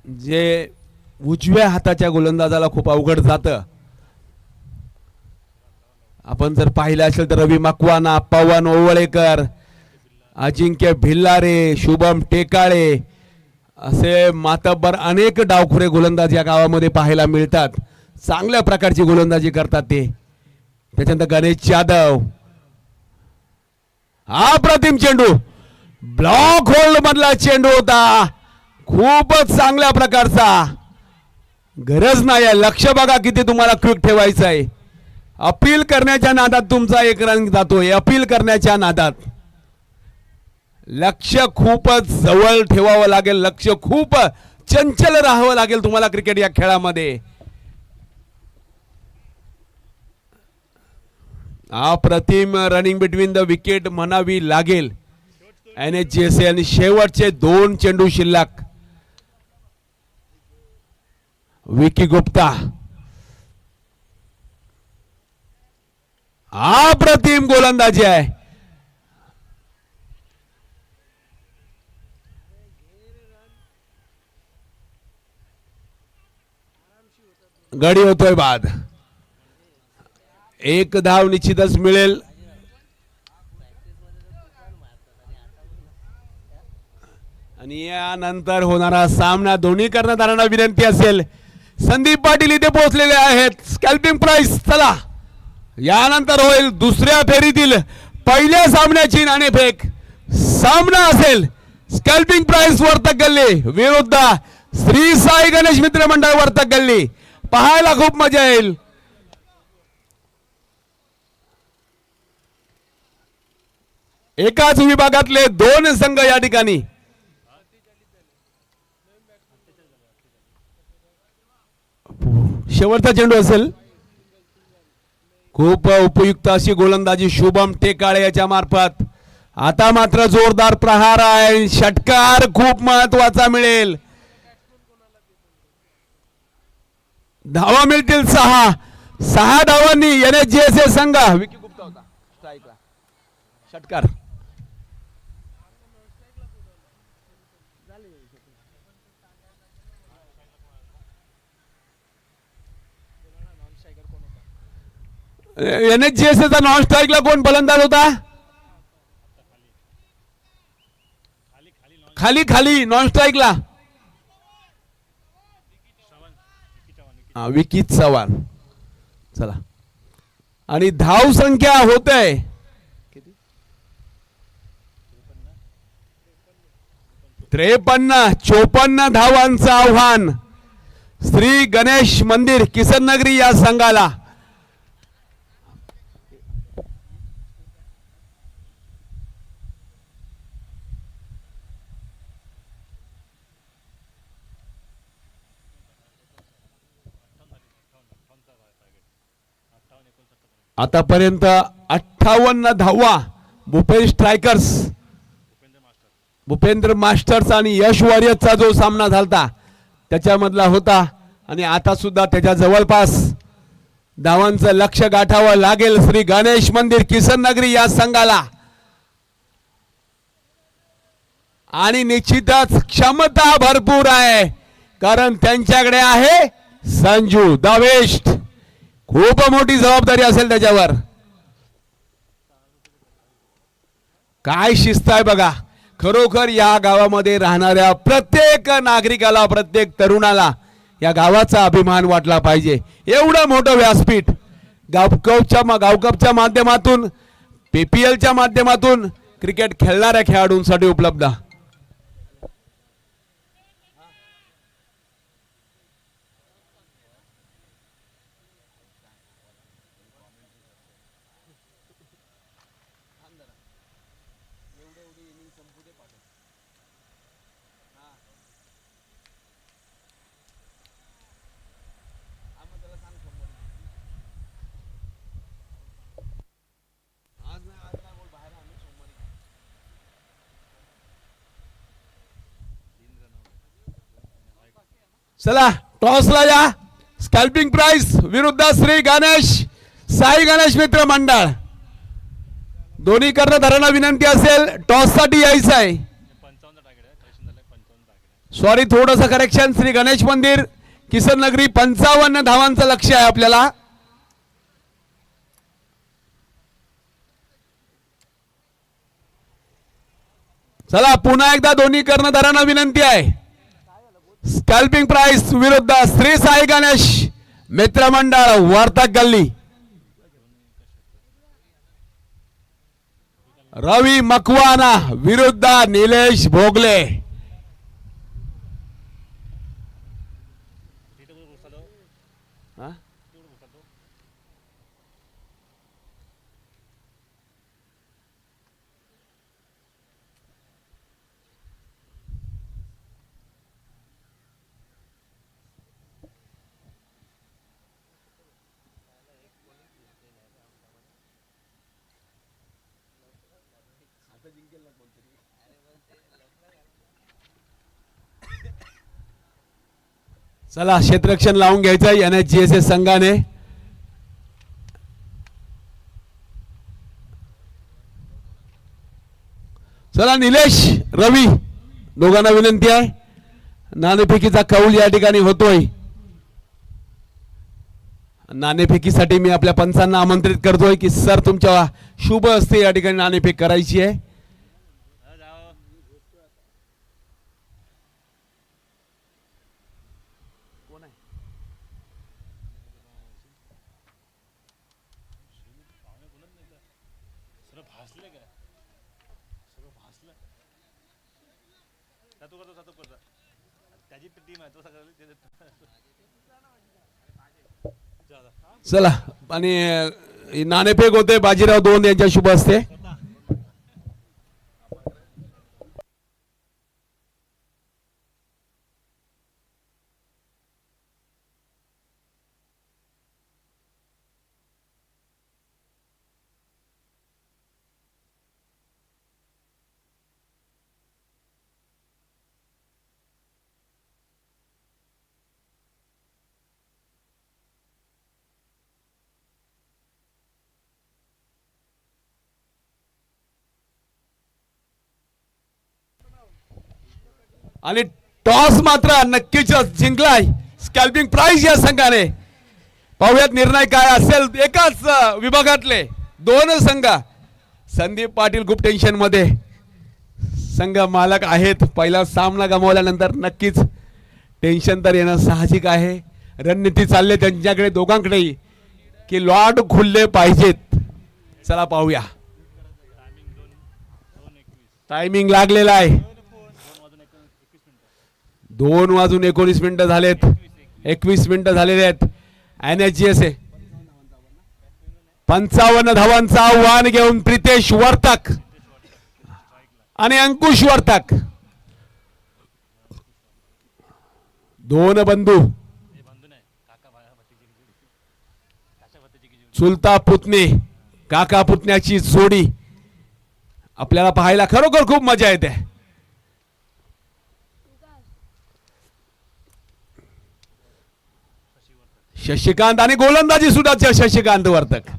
जे उजव्या हाताच्या गोलंदाजाला खूप अवघड जातं. आपण जर पाहिलं असेल तर रवी मकवाना, पवन ओवळेकर, अजिंक्य भिल्लारे, शुभम टेकाळे असे मातब्बर अनेक डावखुरे गोलंदाज या गावामध्ये पाहायला मिळतात. चांगल्या प्रकारची गोलंदाजी करतात ते. त्याच्यानंतर गणेश यादव. हा प्रतिम चेंडू ब्लॉक होल्ड मधला चेंडू होता, खूपच चांगल्या प्रकारचा. गरज नाही आहे, लक्ष बघा किती तुम्हाला क्विक ठेवायचं आहे. अपील करण्याच्या नादात तुमचा 1 रन जातोय. अपील करण्याच्या नादात लक्ष खूपच जवळ ठेवावं लागेल, लक्ष खूप चंचल राहावं लागेल तुम्हाला क्रिकेट या खेळामध्ये. अप्रतिम रनिंग बिटवीन द विकेट म्हणावी लागेल NHGSA. आणि शेवटचे 2 चेंडू शिल्लक. विकी गुप्ता. अप्रतिम गोलंदाजी आहे. गडी होतोय बाद. 1 धाव निश्चितच मिळेल. आणि यानंतर होणारा सामना दोन्ही कर्णधारांना विनंती असेल. संदीप पाटील इथे पोहोचलेले आहेत. स्कॅल्पिंग प्राइस चला, यानंतर होईल दुसऱ्या फेरीतील पहिल्या सामन्याची नाणेफेक. सामना असेल स्कॅल्पिंग प्राइस वर्तक गल्ली विरुद्ध श्री साई गणेश मित्र मंडळ वर्तक गल्ली. पाहायला खूप मजा येईल. एकाच विभागातले 2 संघ या ठिकाणी. शेवटचा चेंडू असेल. खूप उपयुक्त अशी गोलंदाजी शुभम टेकाळे याच्या मार्फत. आता मात्र जोरदार प्रहार आहे. षटकार खूप महत्वाचा मिळेल. धावा मिळतील 6 धावांनी NHGSA संघ. विकी गुप्ता होता स्ट्राईकला. षटकार NHGSA चा नॉन स्ट्राईकला कोण फलंदाज होता? खाली खाली नॉन स्ट्राईकला विकी चव्हाण. चला, आणि धाव संख्या होते 53-54 धावांचं आव्हान श्री गणेश मंदिर किसन नगरी या संघाला. आतापर्यंत 58 धावा भूपेंद्र मास्टर्स आणि यश वॉरियर्सचा जो सामना झालता त्याच्यामधला होता. आणि आता सुद्धा त्याच्या जवळपास धावांचं लक्ष गाठावं लागेल श्री गणेश मंदिर किसन नगरी या संघाला. आणि निश्चितच क्षमता भरपूर आहे, कारण त्यांच्याकडे आहे संजू द बेस्ट. खूप मोठी जबाबदारी असेल त्याच्यावर. काय शिस्त आहे बघा. खरोखर या गावामध्ये राहणाऱ्या प्रत्येक नागरिकाला, प्रत्येक तरुणाला या गावाचा अभिमान वाटला पाहिजे. एवढं मोठं व्यासपीठ गावकपच्या माध्यमातून PPLच्या माध्यमातून क्रिकेट खेळणाऱ्या खेळाडूंसाठी उपलब्ध. चला टॉसला या. स्कॅल्पिंग प्राइस विरुद्ध श्री गणेश साई गणेश मित्र मंडळ. दोन्ही कर्णधारांना विनंती असेल टॉससाठी यायचं आहे. सॉरी थोडंसं करेक्शन. श्री गणेश मंदिर किसन नगरी 55 धावांचं लक्ष्य आहे आपल्याला. चला पुन्हा एकदा दोन्ही कर्णधारांना विनंती आहे. स्कॅल्पिंग प्राइस विरुद्ध श्री साई गणेश मित्रमंडळ वार्तक गल्ली. रवी मकवाना विरुद्ध निलेश भोगले. चला क्षेत्ररक्षण लावून घ्यायचं NHGSS संघाने. चला निलेश रवी दोघांना विनंती आहे. नाणेफेकीचा कौल या ठिकाणी होतोय. नाणेफेकीसाठी मी आपल्या पंचांना आमंत्रित करतोय की सर तुमच्या शुभ हस्ते या ठिकाणी नाणेफेक करायची आहे. चला आणि नाणेफेक होते बाजीराव दोन यांच्या शुभ हस्ते. आणि टॉस मात्र नक्कीच जिंकलाय स्कॅल्पिंग प्राइस या संघाने. पाहुयात निर्णय काय असेल. एकाच विभागातले दोन संघ. संदीप पाटील खूप टेन्शन मध्ये. संघ मालक आहेत. पहिला सामना गमावल्यानंतर नक्कीच टेन्शन तर येणं साहजिक आहे. रणनीती चालले त्यांच्याकडे दोघांकडेही की लॉट खुलले पाहिजेत. चला पाहूया. टायमिंग लागलेला आहे. 2:19 झालेत. 21 मिनिटं झालेले आहेत. NHGSS 55 धावांचा आव्हान घेऊन प्रितेश वर्तक आणि अंकुश वर्तक दोन बंधू चुलता पुतणे काका पुतण्याची जोडी आपल्याला पाहायला खरोखर खूप मजा येते. शशिकांत आणि गोलंदाजी सुद्धा शशिकांत वर्तक.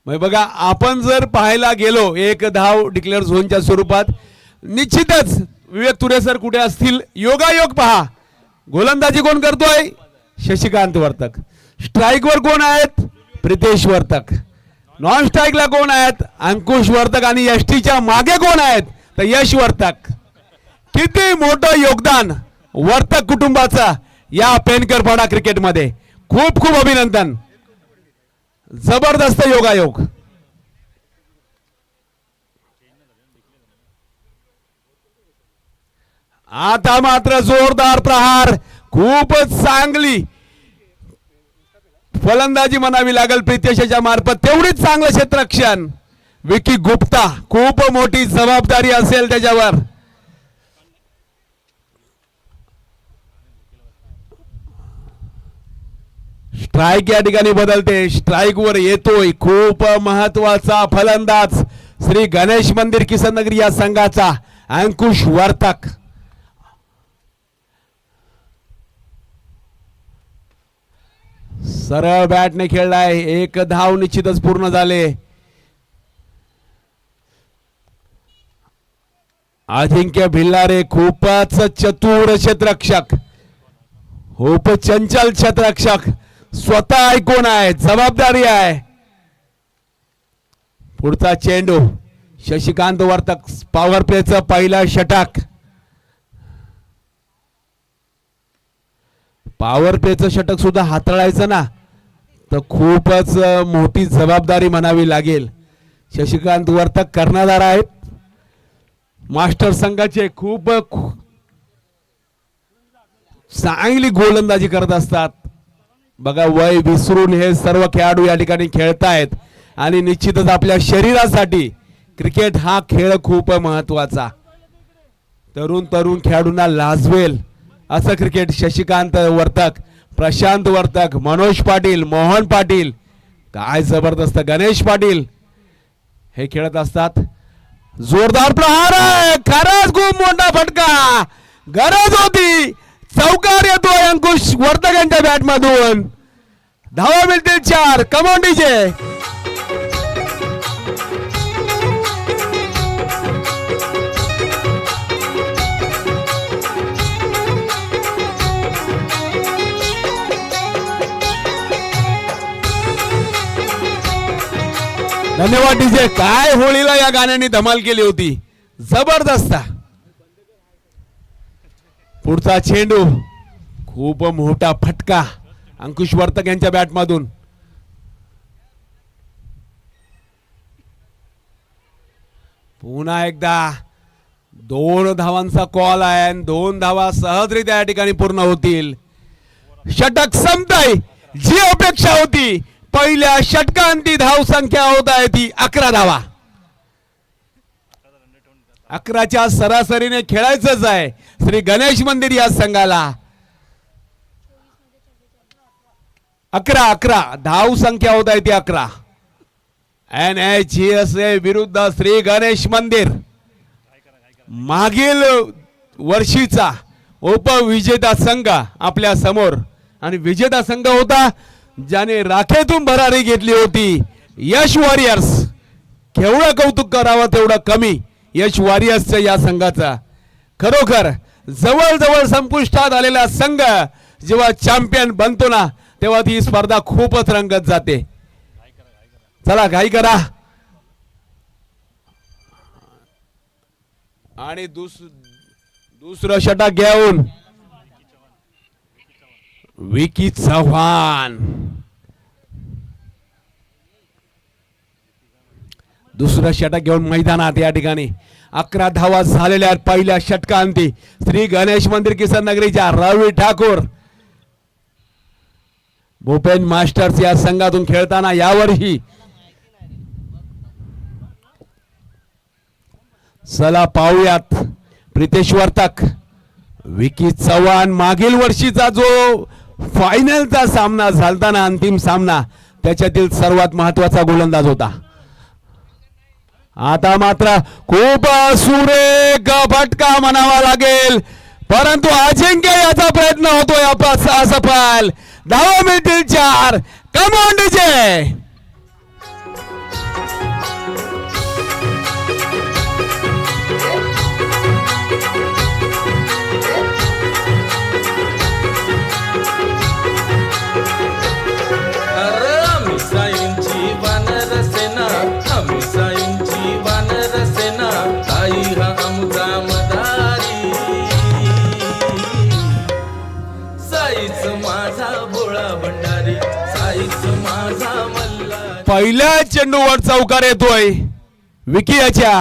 मग बघा आपण जर पाहायला गेलो एक धाव डिक्लेअर झोनच्या स्वरूपात निश्चितच विवेक तुरेसर कुठे असतील. योगायोग पहा. गोलंदाजी कोण करतोय. शशिकांत वर्तक. स्ट्राईकवर कोण आहेत. प्रितेश वर्तक. नॉन स्ट्राईकला कोण आहेत. अंकुश वर्तक. आणि यष्टीच्या मागे कोण आहेत तर यश वर्तक. किती मोठं योगदान वर्तक कुटुंबाचा या पेनकरपाडा क्रिकेटमध्ये. खूप खूप अभिनंदन. जबरदस्त योगायोग. आता मात्र जोरदार प्रहार. खूपच चांगली फलंदाजी म्हणावी लागेल प्रितेशच्या मार्फत. तेवढीच चांगलं क्षेत्ररक्षण. विकी गुप्ता, खूप मोठी जबाबदारी असेल त्याच्यावर. स्ट्राइक या ठिकाणी बदलते. स्ट्राइक वर येतोय खूप महत्वाचा फलंदाज श्री गणेश मंदिर किसन नगरी या संघाचा अंकुश वर्तक. सरळ बॅटने खेळलाय. एक धाव निश्चितच पूर्ण झाले. अजिंक्य भिल्लारे खूपच चतुर क्षेत्ररक्षक, खूप चंचल क्षेत्ररक्षक. स्वतः ऐकून आहे, जबाबदारी आहे. पुढचा चेंडू शशिकांत वर्तक. पॉवर प्लेचं पहिला षटक. पॉवर प्लेचं षटक सुद्धा हाताळायचं ना तर खूपच मोठी जबाबदारी म्हणावी लागेल. शशिकांत वर्तक कर्णधार आहेत. मास्टर संघाचे खूप चांगली गोलंदाजी करत असतात. बघा, वय विसरून हे सर्व खेळाडू या ठिकाणी खेळतायत आणि निश्चितच आपल्या शरीरासाठी क्रिकेट हा खेळ खूप महत्वाचा. तरुण तरुण खेळाडूंना लाजवेल असं क्रिकेट. शशिकांत वर्तक, प्रशांत वर्तक, मनोज पाटील, मोहन पाटील, काय जबरदस्त गणेश पाटील हे खेळत असतात. जोरदार प्रहार आहे. खरंच खूप मोठा फटका. गरज होती. चौकार येतोय अंकुश वर्तक यांच्या बॅट मधून. धावा मिळतील 4. Come on DJ. धन्यवाद डीजे. काय होळीला या गाण्याने धमाल केली होती. जबरदस्त. पुढचा चेंडू. खूप मोठा फटका अंकुश वर्तक यांच्या बॅटमधून. पुन्हा एकदा 2 धावांचा कॉल आहे आणि 2 धावा सहजरित्या या ठिकाणी पूर्ण होतील. षटक संपतंय. जी अपेक्षा होती पहिल्या षटकांती धाव संख्या होत आहे ती 11 धावा. 11च्या सरासरीने खेळायचंच आहे श्री गणेश मंदिर या संघाला. 11 धाव संख्या होत आहे ती 11. NHSA विरुद्ध श्री गणेश मंदिर. मागील वर्षीचा उपविजेता संघ आपल्या समोर आणि विजेता संघ होता ज्याने राखेतून भरारी घेतली होती. यश वॉरियर्स. केवढं कौतुक करावं तेवढं कमी यश वॉरियर्सच्या या संघाचा. खरोखर जवळजवळ संपुष्टात आलेला संघ जेव्हा चॅम्पियन बनतो ना तेव्हा ती स्पर्धा खूपच रंगत जाते. चला घाई करा. आणि दुसरं षटक घेऊन विकी चव्हाण. दुसरं षटक घेऊन मैदानात या ठिकाणी 11 धावा झालेल्या पहिल्या षटकांती श्री गणेश मंदिर किसन नगरीच्या रवी ठाकूर. भूपेन मास्टर्स या संघातून खेळताना यावर्षी. चला पाहूयात प्रितेश वर्तक, विकी चव्हाण. मागील वर्षीचा जो फायनलचा सामना झालता ना, अंतिम सामना, त्याच्यातील सर्वात महत्वाचा गोलंदाज होता. आता मात्र खूप सुरेख फटका म्हणावा लागेल परंतु अजिंक्य याचा प्रयत्न होतोय असफल. धावा मिळतील 4. कम ऑन डीजे. आमचा मदारी पहिल्या चेंडूवर चौकार येतोय विकी याच्या.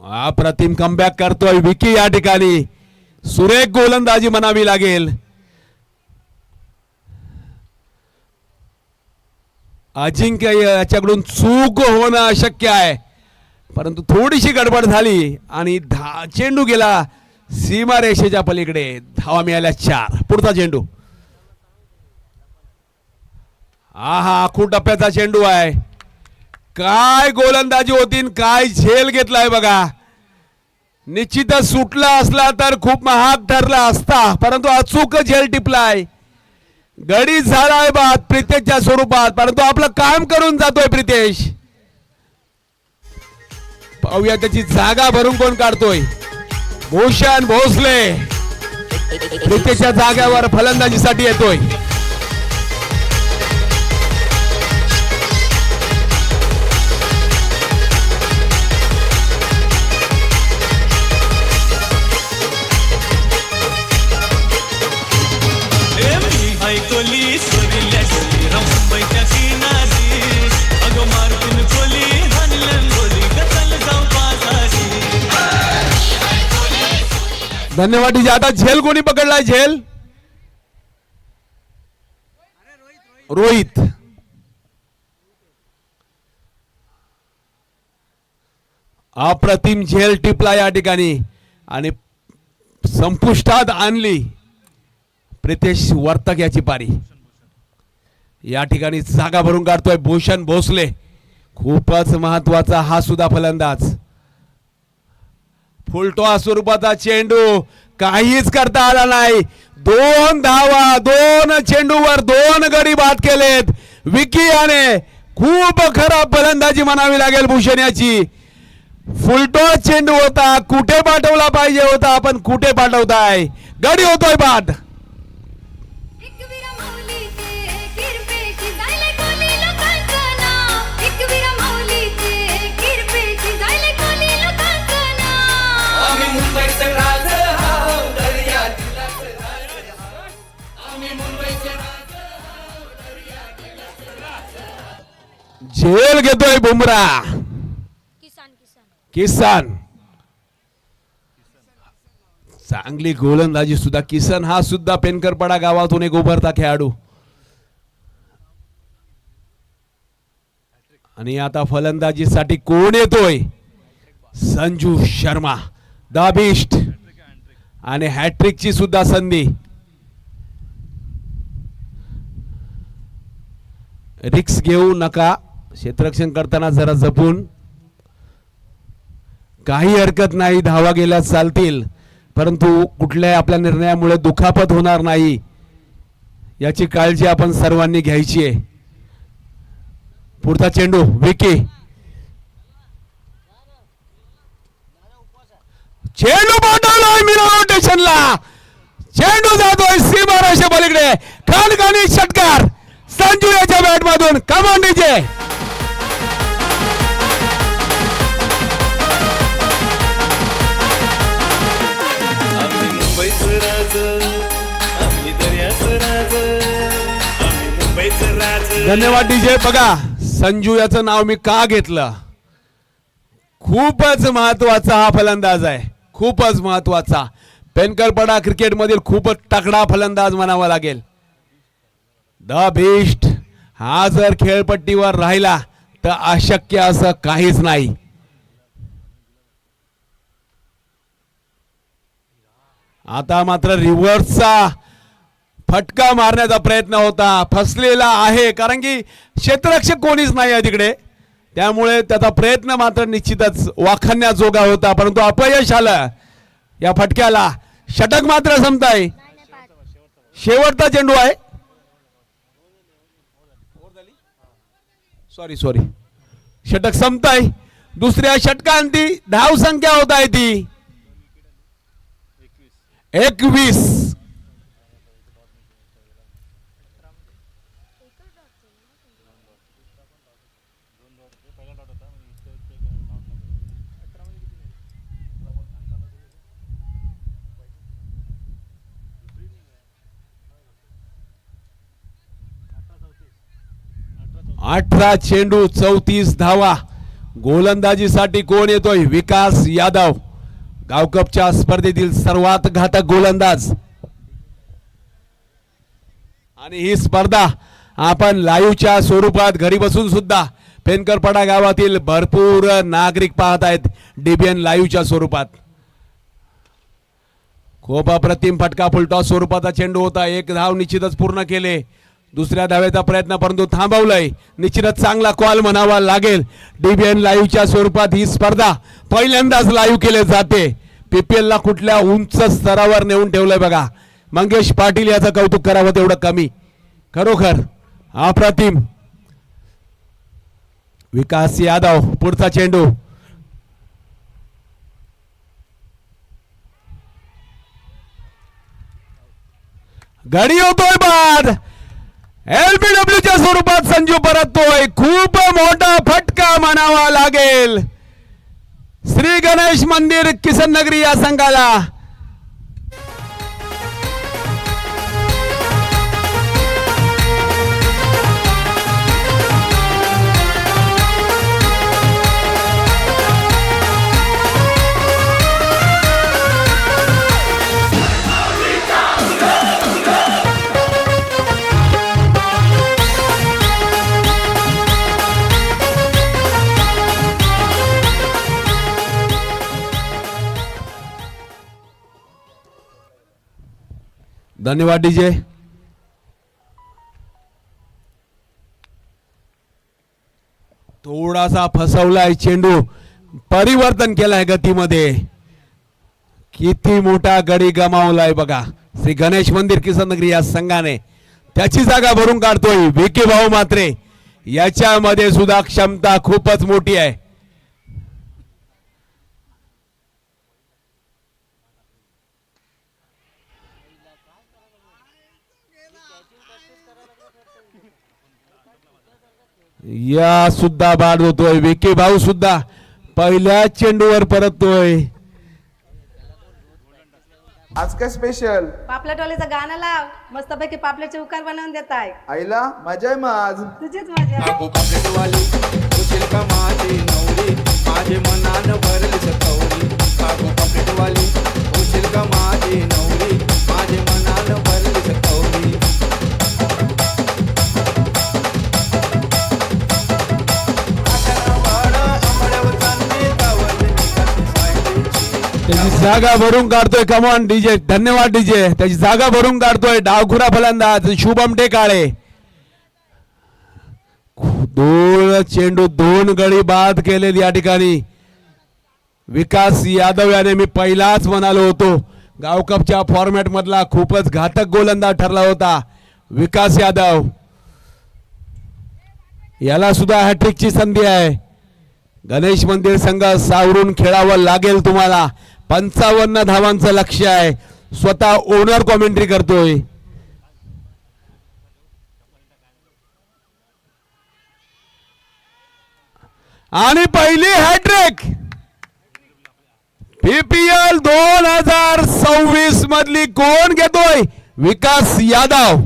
अप्रतिम कमबॅक करतोय विकी या ठिकाणी. सुरेख गोलंदाजी म्हणावी लागेल. अजिंक्य याच्याकडून चूक होणं अशक्य आहे, परंतु थोडीशी गडबड झाली आणि चेंडू गेला सीमारेषेच्या पलीकडे. धावा मिळाल्या 4. पुढचा चेंडू. हा खूप टप्प्याचा चेंडू आहे. काय गोलंदाजी होती, काय झेल घेतलाय बघा. निश्चितच सुटला असला तर खूप महाग ठरला असता, परंतु अचूक झेल टिपलाय. गडी झालाय बाद प्रितेशच्या स्वरूपात, परंतु आपलं काम करून जातोय प्रितेश. पाहूया त्याची जागा भरून कोण काढतोय. भूषण भोसले प्रितेशच्या जाग्यावर फलंदाजीसाठी येतोय. धन्यवाद डीजे. आता झेल कोणी पकडलाय? झेल रोहित. अप्रतिम झेल टिपला या ठिकाणी आणि संपुष्टात आणली. प्रितेश वर्तक याची पारी. या ठिकाणी जागा भरून काढतोय भूषण भोसले. खूपच महत्वाचा हा सुद्धा फलंदाज. फुलटॉस स्वरूपाचा चेंडू काहीच करता आला नाही. 2 धावा 2 चेंडूवर 2 गडी बाद केलेत विकी याने. खूप खराब फलंदाजी म्हणावी लागेल भूषण याची. फुलटॉस चेंडू होता, कुठे पाठवला पाहिजे होता, आपण कुठे पाठवताय. गडी होतोय बाद. झेल घेतोय बुमरा. किसान चांगली गोलंदाजी सुद्धा. किसन हा सुद्धा पेनकरपडा गावातून एक उभरता खेळाडू. आणि आता फलंदाजीसाठी कोण येतोय? Sanju Sharma the beast. आणि हॅट्रिकची सुद्धा संधी. रिक्स घेऊ नका, क्षेत्ररक्षण करताना जरा जपून. काही हरकत नाही, धावा गेल्या चालतील, परंतु कुठल्याही आपल्या निर्णयामुळे दुखापत होणार नाही याची काळजी आपण सर्वांनी घ्यायची आहे. पुढचा चेंडू विकी. चेंडू पाठवलाय मीरा रोटेशनला. चेंडू जातोय सीमारेषे पलीकडे. खणखणीत षटकार संजू याच्या बॅट मधून. कमान डीजे. धन्यवाद डीजे. बघा संजू याचं नाव मी का घेतलं, खूपच महत्वाचा हा फलंदाज आहे, खूपच महत्वाचा. पेनकरपडा क्रिकेट मधील खूपच तगडा फलंदाज म्हणावा लागेल. The best. हा जर खेळपट्टीवर राहिला तर अशक्य असं काहीच नाही. आता मात्र रिव्हर्सचा फटका मारण्याचा प्रयत्न होता, फसलेला आहे, कारण की क्षेत्ररक्षक कोणीच नाही आहे तिकडे, त्यामुळे त्याचा प्रयत्न मात्र निश्चितच वाखाणण्याजोगा होता, परंतु अपयश आलं या फटक्याला. षटक मात्र संपताय. शेवटचा चेंडू आहे. सॉरी षटक संपताय. दुसऱ्या षटकांती धाव संख्या होत आहे ती 21. 18 चेंडू 34 धावा. गोलंदाजीसाठी कोण येतोय? विकास यादव, गावकपच्या स्पर्धेतील सर्वात घातक गोलंदाज. आणि ही स्पर्धा आपण लाईव्हच्या स्वरूपात घरी बसून सुद्धा पेनकरपाडा गावातील भरपूर नागरिक पाहत आहेत डीबीएन लाईव्हच्या स्वरूपात. खूप अप्रतिम फटका फुलटॉस स्वरूपाचा चेंडू होता. एक धाव निश्चितच पूर्ण केले. दुसऱ्या धावेचा प्रयत्न परंतु थांबवलाय. निश्चितच चांगला कॉल म्हणावा लागेल. डीबीएन लाईव्हच्या स्वरूपात ही स्पर्धा पहिल्यांदाच लाईव्ह केली जाते. पीपीएल ला कुठल्या उंच स्तरावर नेऊन ठेवलंय बघा. मंगेश पाटील याचं कौतुक करावं तेवढं कमी. खरोखर अप्रतिम. विकास यादव, पुढचा चेंडू. गडी होतोय बाद. LBW च्या स्वरूपात संजू परततोय. खूप मोठा फटका म्हणावा लागेल श्री गणेश मंदिर किसन नगरी या संघाला. धन्यवाद डीजे. थोडासा फसवलाय चेंडू. परिवर्तन केलाय गतीमध्ये. किती मोठा गडी गमावलाय बघा श्री गणेश मंदिर किसन नगरी या संघाने. त्याची जागा भरून काढतोय विकी भाऊ मात्रे. याच्यामध्ये सुद्धा क्षमता खूपच मोठी आहे. या सुद्धा बाद होतोय. विकी भाऊ सुद्धा पहिल्या चेंडूवर परततोय. आज काय स्पेशल? पापलेट वालीचं गाणं लाव. मस्तपैकी पापलेटचे उकार बनवून देत आहे. आईला मजा आहे मग आज. तुझीच मजा. अगो पापलेटवाली होशील का माझी नवरी, माझे मनान भरली सतवरी. अगो पापलेटवाली होशील का माझी नवरी, माझे मनान भरली सतवरी. त्याची जागा भरून काढतोय. Come on DJ. धन्यवाद डीजे. त्याची जागा भरून काढतोय डावखुरा फलंदाज शुभम टेकाळे. दोन चेंडू 2 गडी बाद केलेली या ठिकाणी. विकास यादव याने मी पहिलाच म्हणालो होतो गावकपच्या फॉर्मॅट मधला खूपच घातक गोलंदाज ठरला होता विकास यादव. याला सुद्धा हॅट्रिकची संधी आहे. गणेश मंदिर संघ सावरून खेळावं लागेल तुम्हाला. 55 धावांचं लक्ष्य आहे. स्वतः ओनर कॉमेंट्री करतोय. आणि पहिली हॅट्रिक पीपीएल 2026 मधली कोण घेतोय? विकास यादव.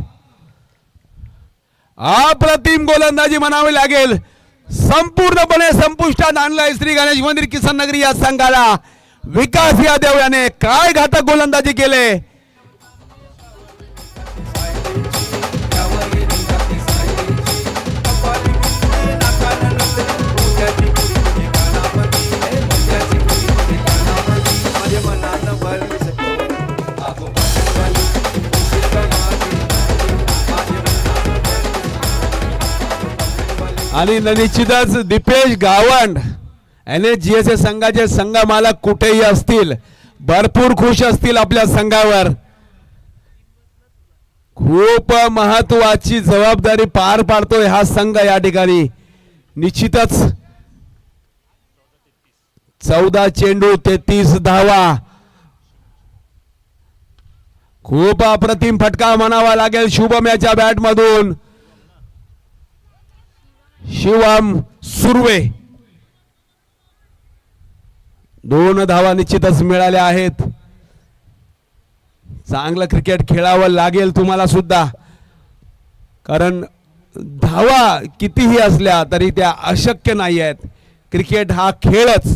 अप्रतिम गोलंदाजी म्हणावी लागेल. संपूर्णपणे संपुष्टात आणलाय श्री गणेश मंदिर किसन नगरी या संघाला. विकास यादव याने काय घातक गोलंदाजी केले. आणि निश्चितच दीपेश गावंड NSGSA संघाचे संघ मालक कुठेही असतील भरपूर खुश असतील आपल्या संघावर. खूप महत्वाची जबाबदारी पार पाडतोय हा संघ या ठिकाणी. निश्चितच 14 चेंडू 33 धावा. खूप अप्रतिम फटका म्हणावा लागेल शुभम याच्या बॅट मधून. शिवम सुर्वे 2 धावा निश्चितच मिळाल्या आहेत. चांगलं क्रिकेट खेळावं लागेल तुम्हाला सुद्धा, कारण धावा कितीही असल्या तरी त्या अशक्य नाही आहेत. क्रिकेट हा खेळच,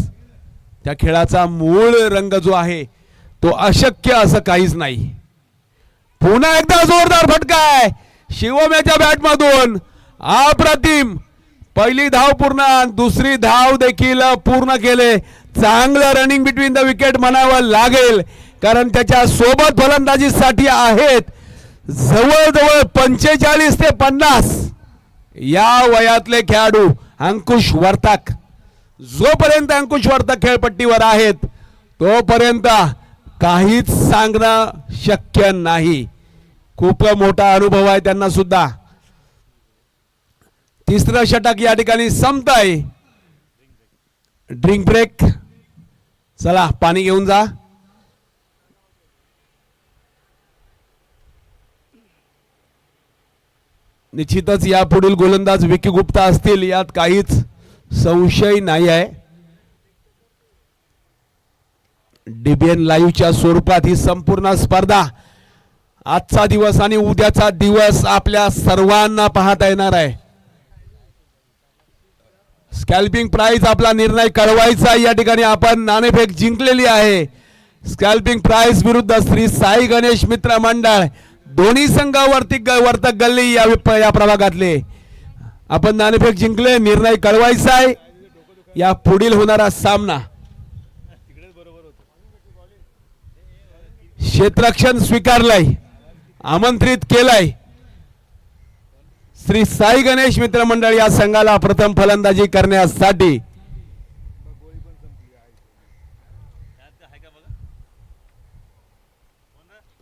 त्या खेळाचा मूळ रंग जो आहे तो अशक्य असं काहीच नाही. पुन्हा एकदा जोरदार फटका आहे शिवम्याच्या बॅटमधून. अप्रतिम. पहिली धाव पूर्ण, दुसरी धाव देखील पूर्ण केले. चांगलं रनिंग बिटवीन द विकेट म्हणावं लागेल, कारण त्याच्या सोबत फलंदाजीसाठी आहेत जवळजवळ 45 ते 50 या वयातले खेळाडू. अंकुश वर्तक, जोपर्यंत अंकुश वर्तक खेळपट्टीवर आहेत तोपर्यंत काहीच सांगणं शक्य नाही. खूप मोठा अनुभव आहे त्यांना सुद्धा. तिसरं षटक या ठिकाणी संपत आहे. Drink break. चला पाणी घेऊन जा. निश्चितच या पुढील गोलंदाज विकी गुप्ता असतील यात काहीच संशय नाही आहे. डीबीएन लाईव्हच्या स्वरूपात ही संपूर्ण स्पर्धा आजचा दिवस आणि उद्याचा दिवस आपल्या सर्वांना पाहता येणार आहे. स्कॅल्पिंग प्राइज आपला निर्णय कळवायचा. या ठिकाणी आपण नाणेफेक जिंकलेली आहे. स्कॅल्पिंग प्राइज विरुद्ध श्री साई गणेश मित्र मंडळ, दोन्ही संघावरती वर्तक गल्ली या प्रभागातले आपण नाणेफेक जिंकले. निर्णय कळवायचा आहे. या पुढील होणारा सामना क्षेत्ररक्षण स्वीकारलाय, आमंत्रित केलाय. श्री साई गणेश मित्र मंडळ या संघाला प्रथम फलंदाजी करण्यासाठी.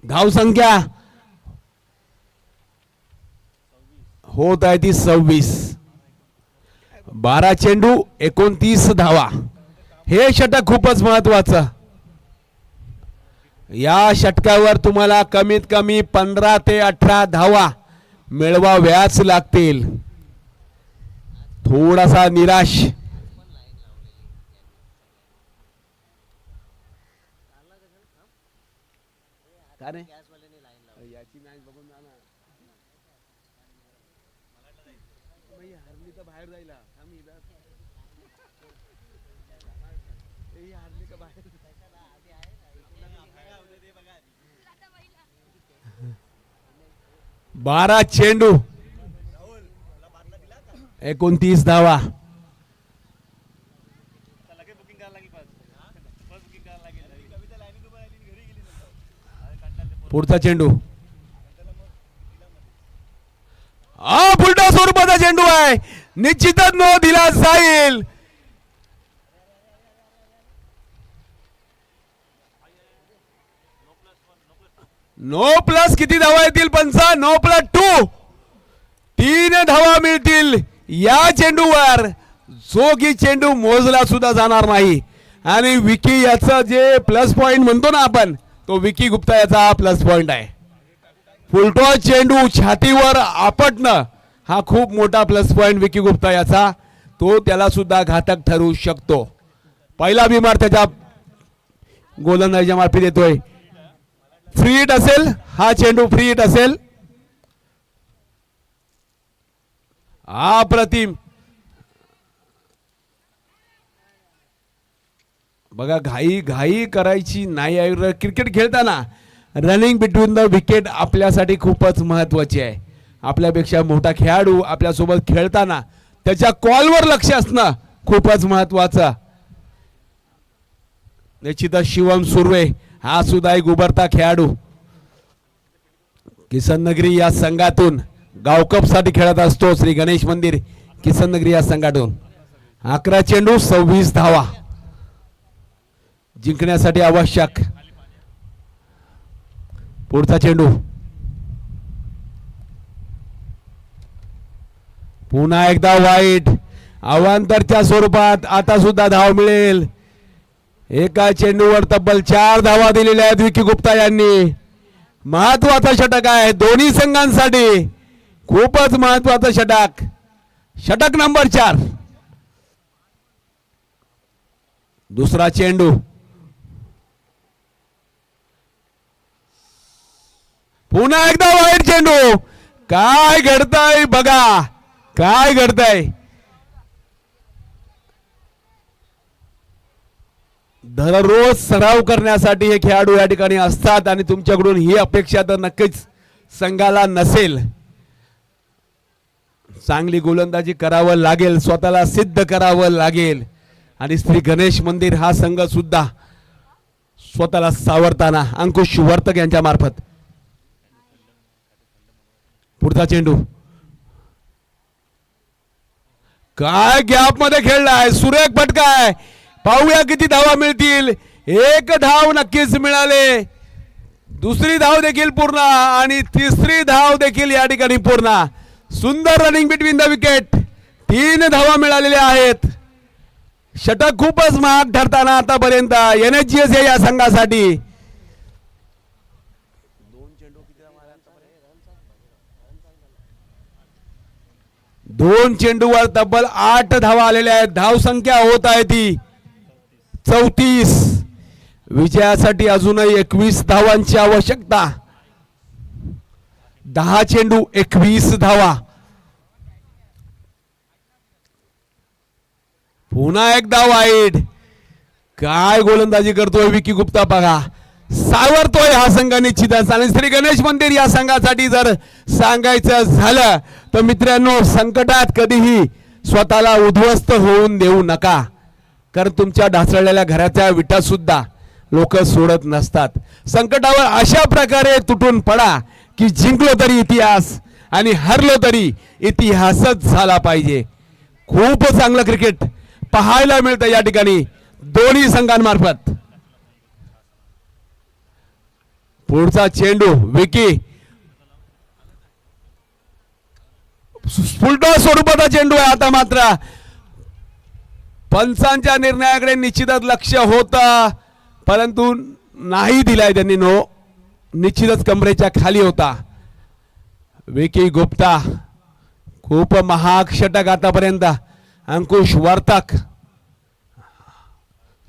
धाव संख्या होत आहे ती 26. 12 चेंडू 29 धावा. हे षटक खूपच महत्वाचं. या षटकावर तुम्हाला कमीत कमी 15 ते 18 धावा मिळवाव्याच लागतील. थोडासा निराश. बारा चेंडू 29 धावा. पुढचा चेंडू उलटा स्वरूपाचा चेंडू आहे. निश्चितच नो दिला जाईल. नो प्लस किती धावा येतील पंचा? No plus 2. 3 धावा मिळतील या चेंडूवर, जो की चेंडू मोजला सुद्धा जाणार नाही. आणि विकी याचा जे प्लस पॉइंट म्हणतो ना आपण, तो विकी गुप्ता याचा हा प्लस पॉइंट आहे. फुलटॉस चेंडू छातीवर आपटणं हा खूप मोठा प्लस पॉइंट विकी गुप्ता याचा. तो त्याला सुद्धा घातक ठरू शकतो. पहिला बिमार त्याच्या गोलंदाजीच्या मार्फत येतोय. फ्री हिट असेल हा चेंडू, फ्री हिट असेल. अप्रतिम. बघा घाई घाई करायची नाही. क्रिकेट खेळताना रनिंग बिटवीन द विकेट आपल्यासाठी खूपच महत्वाची आहे. आपल्यापेक्षा मोठा खेळाडू आपल्यासोबत खेळताना त्याच्या कॉलवर लक्ष असणं खूपच महत्वाचं. निश्चितच शिवम सुर्वे हा सुद्धा एक उभरता खेळाडू. किसन नगरी या संघातून गावकप साठी खेळत असतो. श्री गणेश मंदिर किसन नगरी या संघातून. 11 चेंडू 26 धावा जिंकण्यासाठी आवश्यक. पुढचा चेंडू पुन्हा एकदा वाईट. अवांतरच्या स्वरूपात आता सुद्धा धाव मिळेल. एका चेंडूवर तब्बल 4 धावा दिलेल्या आहेत विकी गुप्ता यांनी. महत्वाचा षटक आहे दोन्ही संघांसाठी, खूपच महत्वाचं षटक. षटक नंबर 4. दुसरा चेंडू पुन्हा एकदा वाईट चेंडू. काय घडतंय बघा, काय घडतंय. दररोज सराव करण्यासाठी हे खेळाडू या ठिकाणी असतात आणि तुमच्याकडून ही अपेक्षा तर नक्कीच संघाला नसेल. चांगली गोलंदाजी करावं लागेल, स्वतःला सिद्ध करावं लागेल आणि श्री गणेश मंदिर हा संघ सुद्धा स्वतःला सावरताना अंकुश वर्तक यांच्या मार्फत. पुढचा चेंडू काय गॅप मध्ये खेळलाय, सुरेख फटका आहे. पाहूया किती धावा मिळतील. एक धाव नक्कीच मिळाले, दुसरी धाव देखील पूर्ण आणि तिसरी धाव देखील या ठिकाणी पूर्ण. सुंदर रनिंग बिटवीन द विकेट. 3 धावा मिळालेल्या आहेत. षटक खूपच महाग ठरताना आतापर्यंत NHGS या संघासाठी. दोन चेंडूवर तब्बल 8 धावा आलेल्या आहेत. धाव संख्या होत आहे ती 34. विजयासाठी अजूनही 21 धावांची आवश्यकता. 10 चेंडू 21 धावा. पुन्हा एकदा वाईट. काय गोलंदाजी करतोय विकी गुप्ता बघा, सावरतोय हा संघ निश्चितच. आणि श्री गणेश मंदिर या संघासाठी जर सांगायचं झालं तर मित्रांनो, संकटात कधीही स्वतःला उद्ध्वस्त होऊन देऊ नका, कारण तुमच्या ढासळलेल्या घराच्या विटा सुद्धा लोक सोडत नसतात. संकटावर अशा प्रकारे तुटून पडा की जिंकलो तरी इतिहास आणि हरलो तरी इतिहासच झाला पाहिजे. खूप चांगलं क्रिकेट पाहायला मिळतं या ठिकाणी दोन्ही संघांमार्फत. पुढचा चेंडू विकी, फुलटॉस स्वरूपाचा चेंडू आहे. आता मात्र पंचांच्या निर्णयाकडे निश्चितच लक्ष होतं, परंतु नाही दिलाय त्यांनी. नो, निश्चितच कमरेच्या खाली होता. विकी गुप्ता खूप महाग षटक आतापर्यंत. अंकुश वर्तक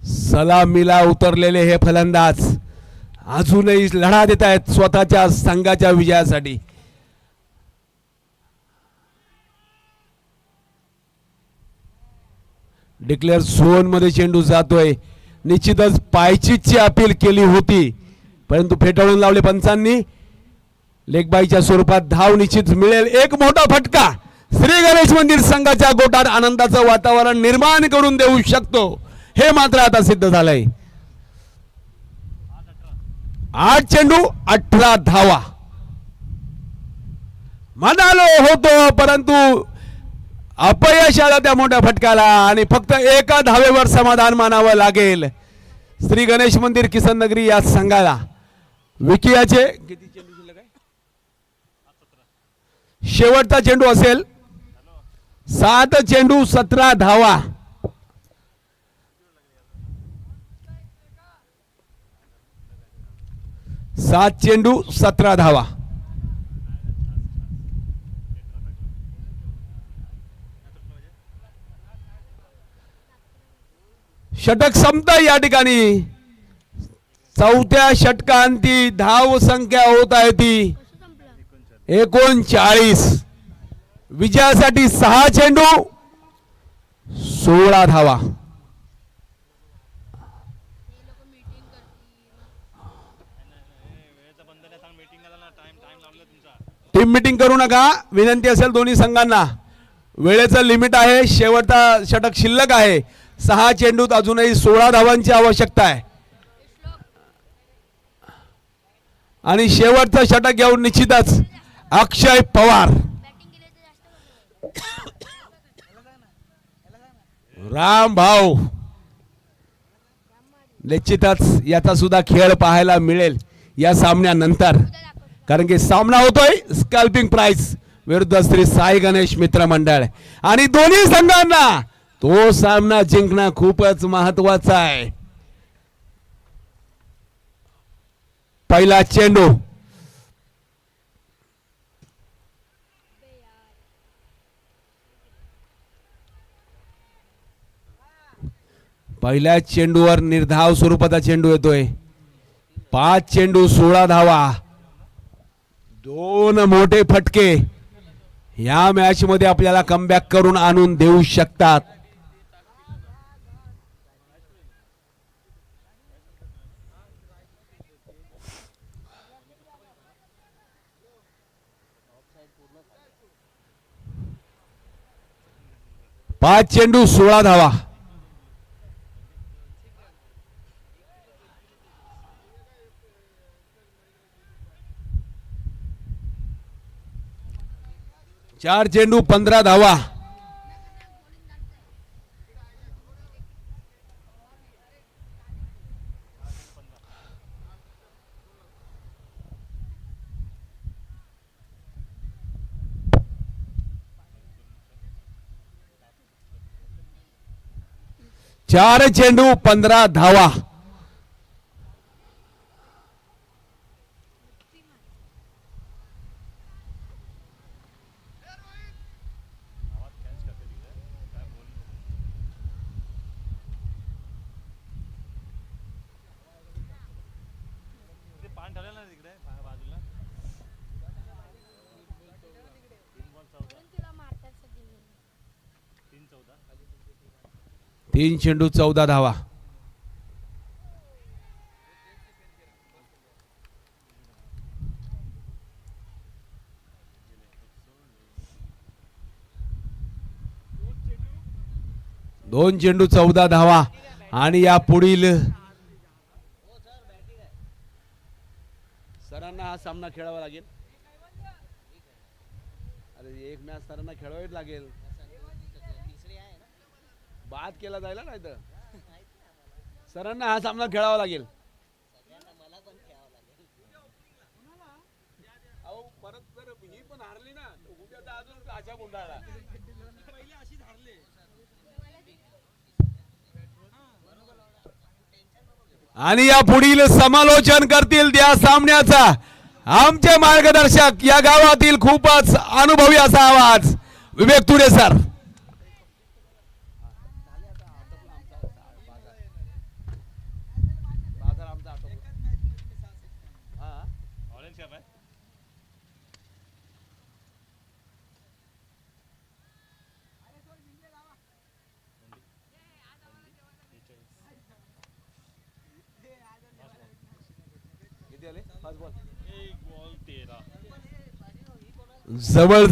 सलामीला उतरलेले हे फलंदाज अजूनही लढा देत आहेत स्वतःच्या संघाच्या विजयासाठी. डिक्लेअर झोन मध्ये चेंडू जातोय. निश्चितच पायचीची अपील केली होती, परंतु फेटाळून लावले पंचांनी. लेगबाईच्या स्वरूपात धाव निश्चित मिळेल. एक मोठा फटका श्री गणेश मंदिर संघाच्या गोटात आनंदाचं वातावरण निर्माण करून देऊ शकतो, हे मात्र आता सिद्ध झालंय. 8 चेंडू 18 धावा. म्हणालो होतो, परंतु अपयश आलं त्या मोठ्या फटक्याला आणि फक्त एका धावेवर समाधान मानावं लागेल श्री गणेश मंदिर किसन नगरी या संघाला. विकियाचे किती चेंडू शिल्लक आहे? शेवटचा चेंडू असेल. 7 चेंडू 17 धावा. सात चेंडू 17 धावा. षटक संपतं या ठिकाणी. चौथ्या षटकांती धाव संख्या होत आहे ती 39. विजयासाठी 6 चेंडू 16 धावा. टीम मीटिंग करू नका, विनंती असेल दोन्ही संघांना. वेळेचं लिमिट आहे, शेवटचा षटक शिल्लक आहे. 6 चेंडूत अजूनही 16 धावांची आवश्यकता आहे आणि शेवटचं षटक घेऊन निश्चितच अक्षय पवार. राम भाऊ निश्चितच याचा सुद्धा खेळ पाहायला मिळेल या सामन्यानंतर, कारण की सामना होतोय स्कॅल्पिंग प्राइस विरुद्ध श्री साई गणेश मित्र मंडळ आणि दोन्ही संघांना तो सामना जिंकणं खूपच महत्वाचा आहे. पहिला चेंडू पहिल्या चेंडूवर निर्धाव स्वरूपाचा चेंडू येतोय. 5 चेंडू 16 धावा. दोन मोठे फटके या मॅच मध्ये आपल्याला कमबॅक करून आणून देऊ शकतात. पाच चेंडू 16 धावा. चार चेंडू 15 धावा. चार चेंडू 15 धावा. तीन चेंडू 14 धावा. दोन चेंडू 14 धावा आणि या पुढील सरांना हा सामना खेळावा लागेल. अरे एक मॅच सरांना खेळवावीच लागेल. बाद केला जायला नाही तर सरांना हा सामना खेळावा लागेल. अहो परत जर ही पण हारली ना उद्या तर अजून आशा गुंडाळला. आणि या पुढील समालोचन करतील त्या सामन्याचा आमचे मार्गदर्शक या गावातील खूपच अनुभवी असा आवाज विवेक तुरे सर.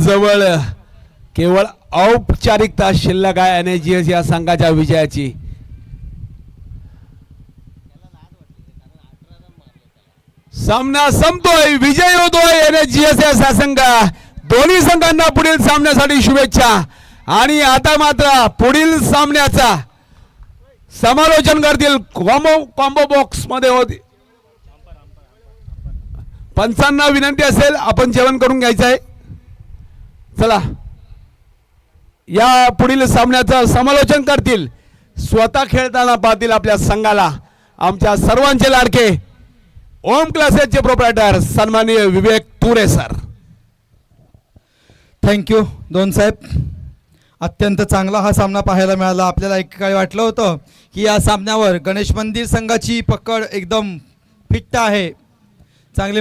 जवळ केवळ औपचारिकता शिल्लक आहे NSGS या संघाच्या विजयाची. सामना संपतोय, विजय होतोय NSGS या संघ. दोन्ही संघांना पुढील सामन्यासाठी शुभेच्छा. आणि आता मात्र पुढील सामन्याचा समालोचन करतील कॉम्बो बॉक्स मध्ये होते. पंचांना विनंती असेल आपण जेवण करून घ्यायचं आहे. चला या पुढील सामन्याचं समालोचन करतील स्वतः खेळताना पाहतील आपल्या संघाला आमच्या सर्वांचे लाडके ओम क्लासेसचे प्रोप्रायटर सन्माननीय विवेक तुरे सर. थँक्यू दोन साहेब. अत्यंत चांगला हा सामना पाहायला मिळाला. आपल्याला एकेकाळी वाटलं होतं की या सामन्यावर गणेश मंदिर संघाची पकड एकदम फिट्ट आहे. चांगली